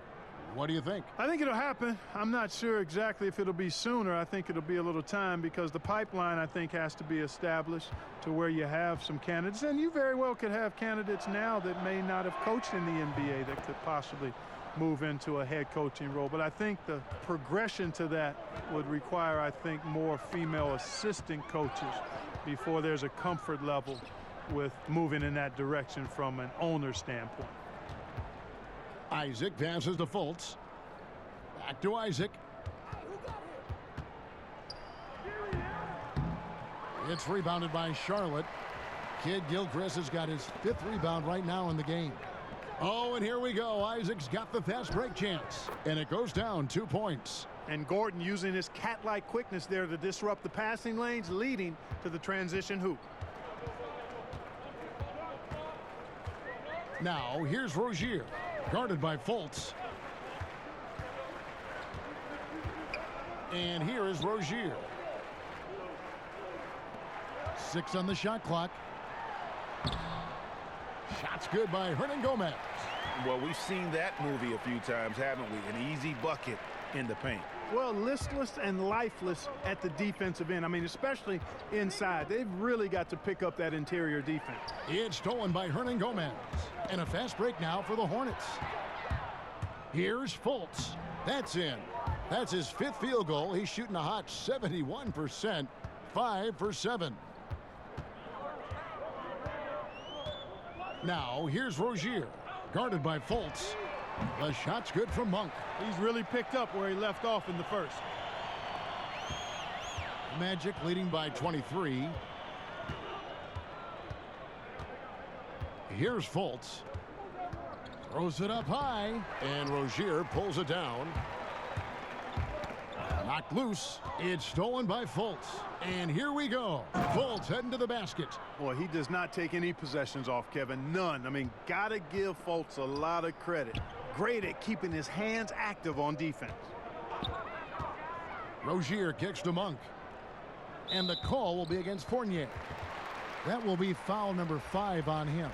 S5: What do you think?
S7: I think it'll happen. I'm not sure exactly if it'll be sooner. I think it'll be a little time because the pipeline, I think, has to be established to where you have some candidates. And you very well could have candidates now that may not have coached in the NBA that could possibly move into a head coaching role. But I think the progression to that would require, I think, more female assistant coaches before there's a comfort level with moving in that direction from an owner standpoint.
S5: Isaac passes to Fultz. Back to Isaac. It's rebounded by Charlotte. Kid Gilchrist has got his 5th rebound right now in the game. Oh, and here we go. Isaac's got the fast break chance. And it goes down 2 points.
S7: And Gordon using his cat-like quickness there to disrupt the passing lanes, leading to the transition hoop.
S5: Now, here's Rozier, guarded by Fultz. And here is Rozier. 6 on the shot clock. Shot's good by Hernangomez.
S6: Well, we've seen that movie a few times, haven't we? An easy bucket in the paint.
S7: Well, listless and lifeless at the defensive end. I mean, especially inside. They've really got to pick up that interior defense.
S5: It's stolen by Hernangomez. And a fast break now for the Hornets. Here's Fultz. That's in. That's his 5th field goal. He's shooting a hot 71%. 5 for 7. Now, here's Rozier, guarded by Fultz. The shot's good from Monk.
S7: He's really picked up where he left off in the first.
S5: Magic leading by 23. Here's Fultz. Throws it up high, and Rozier pulls it down. Knocked loose. It's stolen by Fultz. And here we go. Fultz heading to the basket.
S7: Boy, he does not take any possessions off, Kevin. None. I mean, gotta give Fultz a lot of credit. Great at keeping his hands active on defense.
S5: Rozier kicks to Monk. And the call will be against Fournier. That will be foul number 5 on him.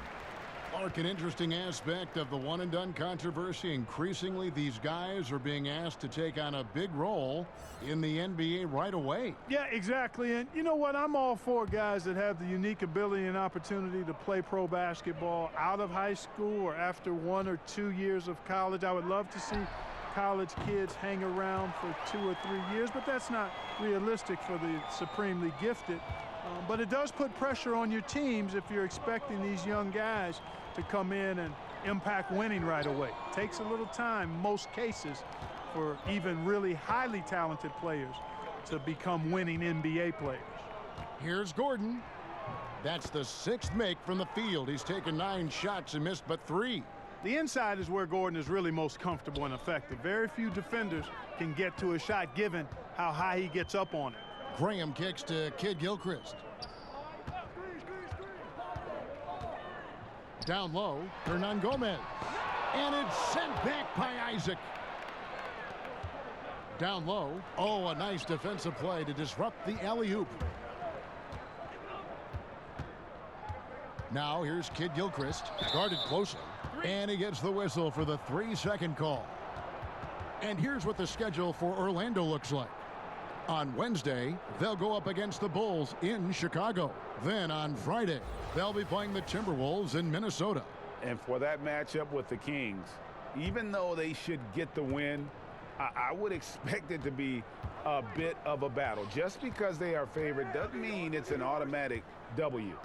S5: Clark, an interesting aspect of the one-and-done controversy. Increasingly, these guys are being asked to take on a big role in the NBA right away.
S7: Yeah, exactly. And you know what? I'm all for guys that have the unique ability and opportunity to play pro basketball out of high school or after 1 or 2 years of college. I would love to see college kids hang around for 2 or 3 years, but that's not realistic for the supremely gifted. But it does put pressure on your teams if you're expecting these young guys to come in and impact winning right away. It takes a little time, most cases, for even really highly talented players to become winning NBA players.
S5: Here's Gordon. That's the 6th make from the field. He's taken 9 shots and missed but 3.
S7: The inside is where Gordon is really most comfortable and effective. Very few defenders can get to a shot given how high he gets up on it.
S5: Graham kicks to Kid Gilchrist. Down low, Hernangomez. And it's sent back by Isaac. Down low. Oh, a nice defensive play to disrupt the alley-oop. Now here's Kid Gilchrist, guarded closely. And he gets the whistle for the 3-second call. And here's what the schedule for Orlando looks like. On Wednesday, they'll go up against the Bulls in Chicago. Then on Friday, they'll be playing the Timberwolves in Minnesota.
S6: And for that matchup with the Kings, even though they should get the win, I would expect it to be a bit of a battle. Just because they are favored doesn't mean it's an automatic W.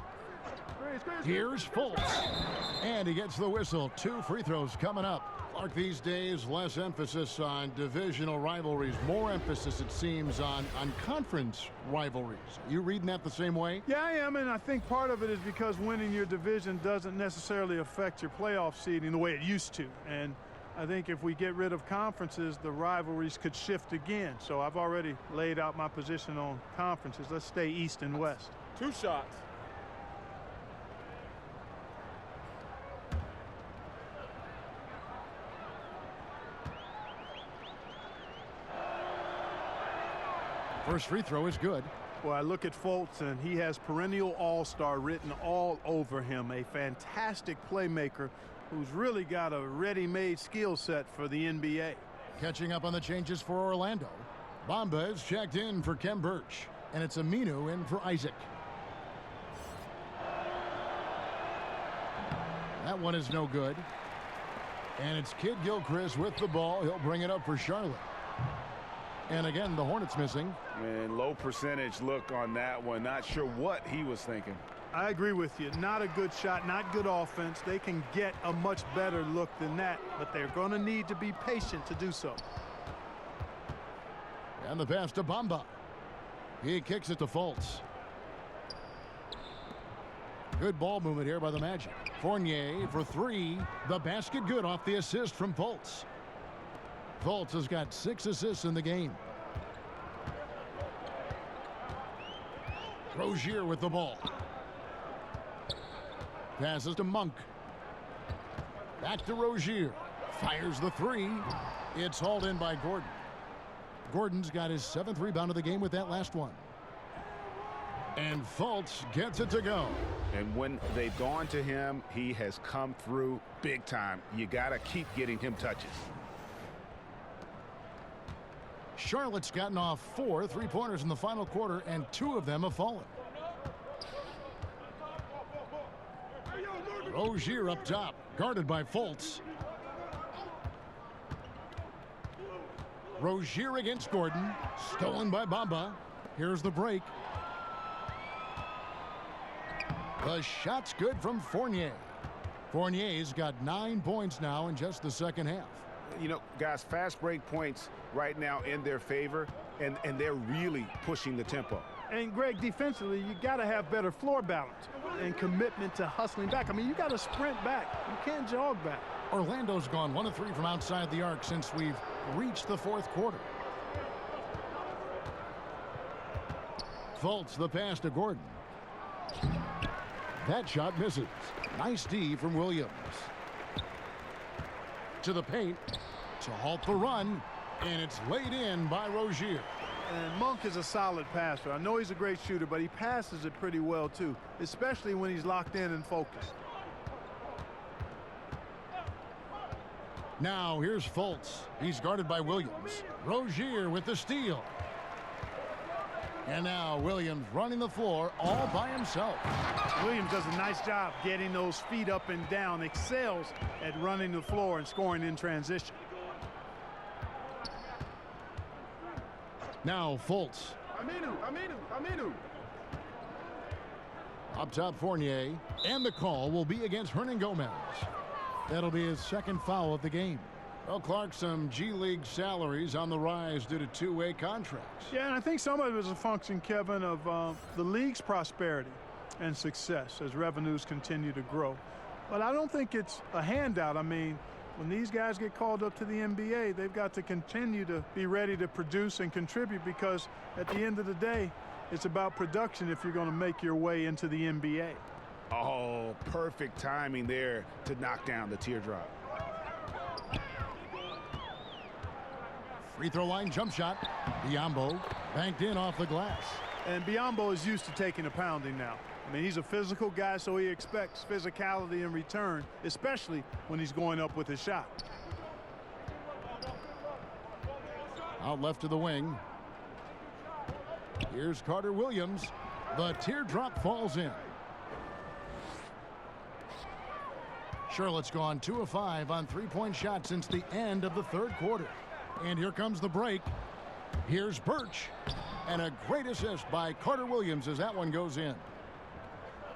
S5: Here's Fultz. And he gets the whistle. 2 free throws coming up. Clark, these days, less emphasis on divisional rivalries, more emphasis, it seems, on conference rivalries. You reading that the same way?
S7: Yeah, I am, and I think part of it is because winning your division doesn't necessarily affect your playoff seeding the way it used to. And I think if we get rid of conferences, the rivalries could shift again. So I've already laid out my position on conferences. Let's stay East and West.
S10: 2 shots.
S5: First free throw is good.
S7: Well, I look at Fultz, and he has perennial all-star written all over him. A fantastic playmaker who's really got a ready-made skill set for the NBA.
S5: Catching up on the changes for Orlando. Bamba is checked in for Kem Birch. And it's Aminu in for Isaac. That one is no good. And it's Kid Gilchrist with the ball. He'll bring it up for Charlotte. And again, the Hornets missing.
S6: Man, low percentage look on that one. Not sure what he was thinking.
S7: I agree with you. Not a good shot, not good offense. They can get a much better look than that, but they're going to need to be patient to do so.
S5: And the pass to Bamba. He kicks it to Fultz. Good ball movement here by the Magic. Fournier for three. The basket good off the assist from Fultz. Fultz has got 6 assists in the game. Rozier with the ball. Passes to Monk. Back to Rozier. Fires the three. It's hauled in by Gordon. Gordon's got his 7th rebound of the game with that last one. And Fultz gets it to go.
S6: And when they've gone to him, he has come through big time. You got to keep getting him touches.
S5: Charlotte's gotten off 4 3-pointers in the final quarter, and 2 of them have fallen. Rozier up top, guarded by Fultz. Rozier against Gordon, stolen by Bamba. Here's the break. The shot's good from Fournier. Fournier's got 9 points now in just the second half.
S6: You know, guys, fast break points right now in their favor, and they're really pushing the tempo.
S7: And, Greg, defensively, you got to have better floor balance and commitment to hustling back. I mean, you got to sprint back. You can't jog back.
S5: Orlando's gone 1 of 3 from outside the arc since we've reached the 4th quarter. Fultz the pass to Gordon. That shot misses. Nice D from Williams. To the paint to halt the run, and it's laid in by Rozier.
S7: And Monk is a solid passer. I know he's a great shooter, but he passes it pretty well too, especially when he's locked in and focused.
S5: Now here's Fultz. He's guarded by Williams. Rozier with the steal. And now Williams running the floor all by himself.
S7: Williams does a nice job getting those feet up and down, excels at running the floor and scoring in transition.
S5: Now Fultz.
S3: Aminu.
S5: Up top Fournier. And the call will be against Hernan Gomez. That'll be his 2nd foul of the game. Well, Clark, some G League salaries on the rise due to 2-way contracts.
S7: Yeah, and I think some of it is a function, Kevin, of the league's prosperity and success as revenues continue to grow. But I don't think it's a handout. I mean, when these guys get called up to the NBA, they've got to continue to be ready to produce and contribute, because at the end of the day, it's about production if you're going to make your way into the NBA.
S6: Oh, perfect timing there to knock down the teardrop.
S5: Free throw line jump shot. Biyombo banked in off the glass.
S7: And Biyombo is used to taking a pounding now. I mean, he's a physical guy, so he expects physicality in return, especially when he's going up with his shot.
S5: Out left to the wing. Here's Carter Williams. The teardrop falls in. Charlotte's gone 2 of 5 on 3-point shots since the end of the 3rd quarter. And here comes the break. Here's Birch. And a great assist by Carter Williams as that one goes in.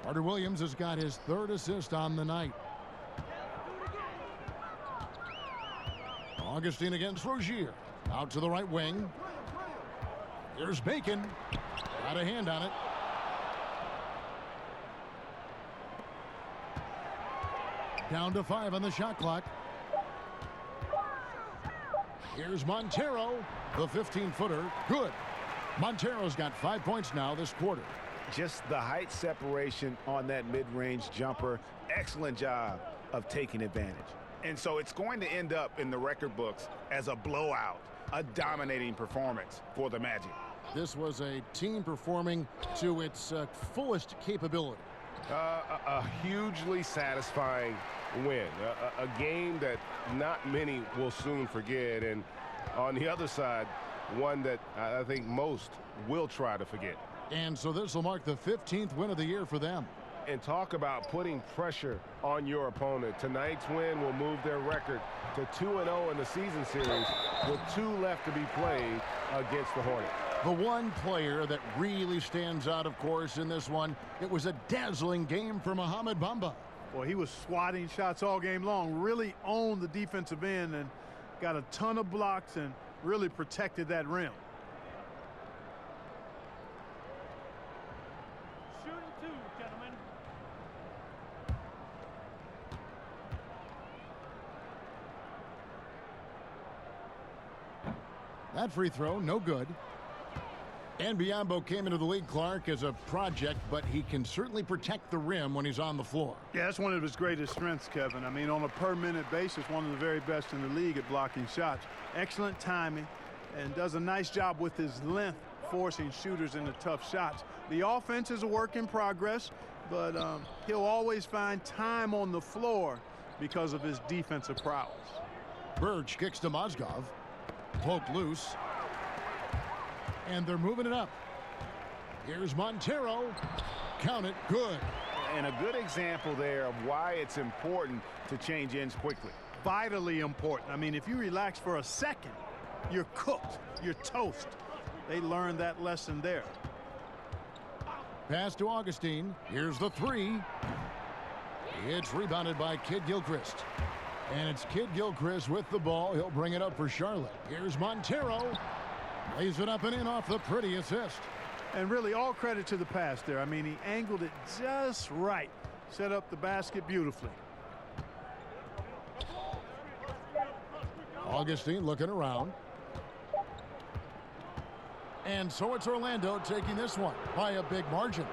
S5: Carter Williams has got his 3rd assist on the night. Augustine against Rozier. Out to the right wing. Here's Bacon. Got a hand on it. Down to 5 on the shot clock. Here's Montero. The 15-footer. Good. Montero's got 5 points now this quarter.
S6: Just the height separation on that mid-range jumper. Excellent job of taking advantage. And so it's going to end up in the record books as a blowout, a dominating performance for the Magic.
S5: This was a team performing to its fullest capability.
S9: A hugely satisfying win. A game that not many will soon forget. And on the other side, one that I think most will try to forget.
S5: And so this will mark the 15th win of the year for them.
S9: And talk about putting pressure on your opponent. Tonight's win will move their record to 2-0 in the season series with 2 left to be played against the Hornets.
S5: The one player that really stands out, of course, in this one, it was a dazzling game for Mohamed Bamba.
S7: Well, he was swatting shots all game long, really owned the defensive end and got a ton of blocks and really protected that rim.
S11: Shooting 2, gentlemen.
S5: That free throw, no good. And Biombo came into the league, Clark, as a project, but he can certainly protect the rim when he's on the floor.
S7: Yeah, that's one of his greatest strengths, Kevin. I mean, on a per-minute basis, one of the very best in the league at blocking shots. Excellent timing and does a nice job with his length, forcing shooters into tough shots. The offense is a work in progress, but he'll always find time on the floor because of his defensive prowess.
S5: Burge kicks to Mozgov. Poked loose. And they're moving it up. Here's Montero. Count it. Good.
S6: And a good example there of why it's important to change ends quickly.
S7: Vitally important. I mean, if you relax for a second, you're cooked. You're toast. They learned that lesson there.
S5: Pass to Augustine. Here's the three. It's rebounded by Kid Gilchrist. And it's Kid Gilchrist with the ball. He'll bring it up for Charlotte. Here's Montero. Lays it up and in off the pretty assist.
S7: And really all credit to the pass there. I mean, he angled it just right. Set up the basket beautifully.
S5: Augustine looking around. And so it's Orlando taking this one by a big margin.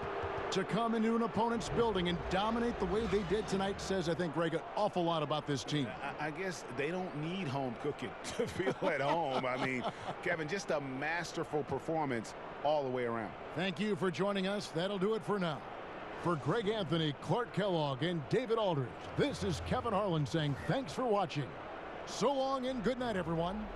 S5: To come into an opponent's building and dominate the way they did tonight says, I think, Greg, an awful lot about this team.
S6: I guess they don't need home cooking to feel at home. I mean, Kevin, just a masterful performance all the way around.
S5: Thank you for joining us. That'll do it for now. For Greg Anthony, Clark Kellogg, and David Aldridge, this is Kevin Harlan saying thanks for watching. So long and good night, everyone.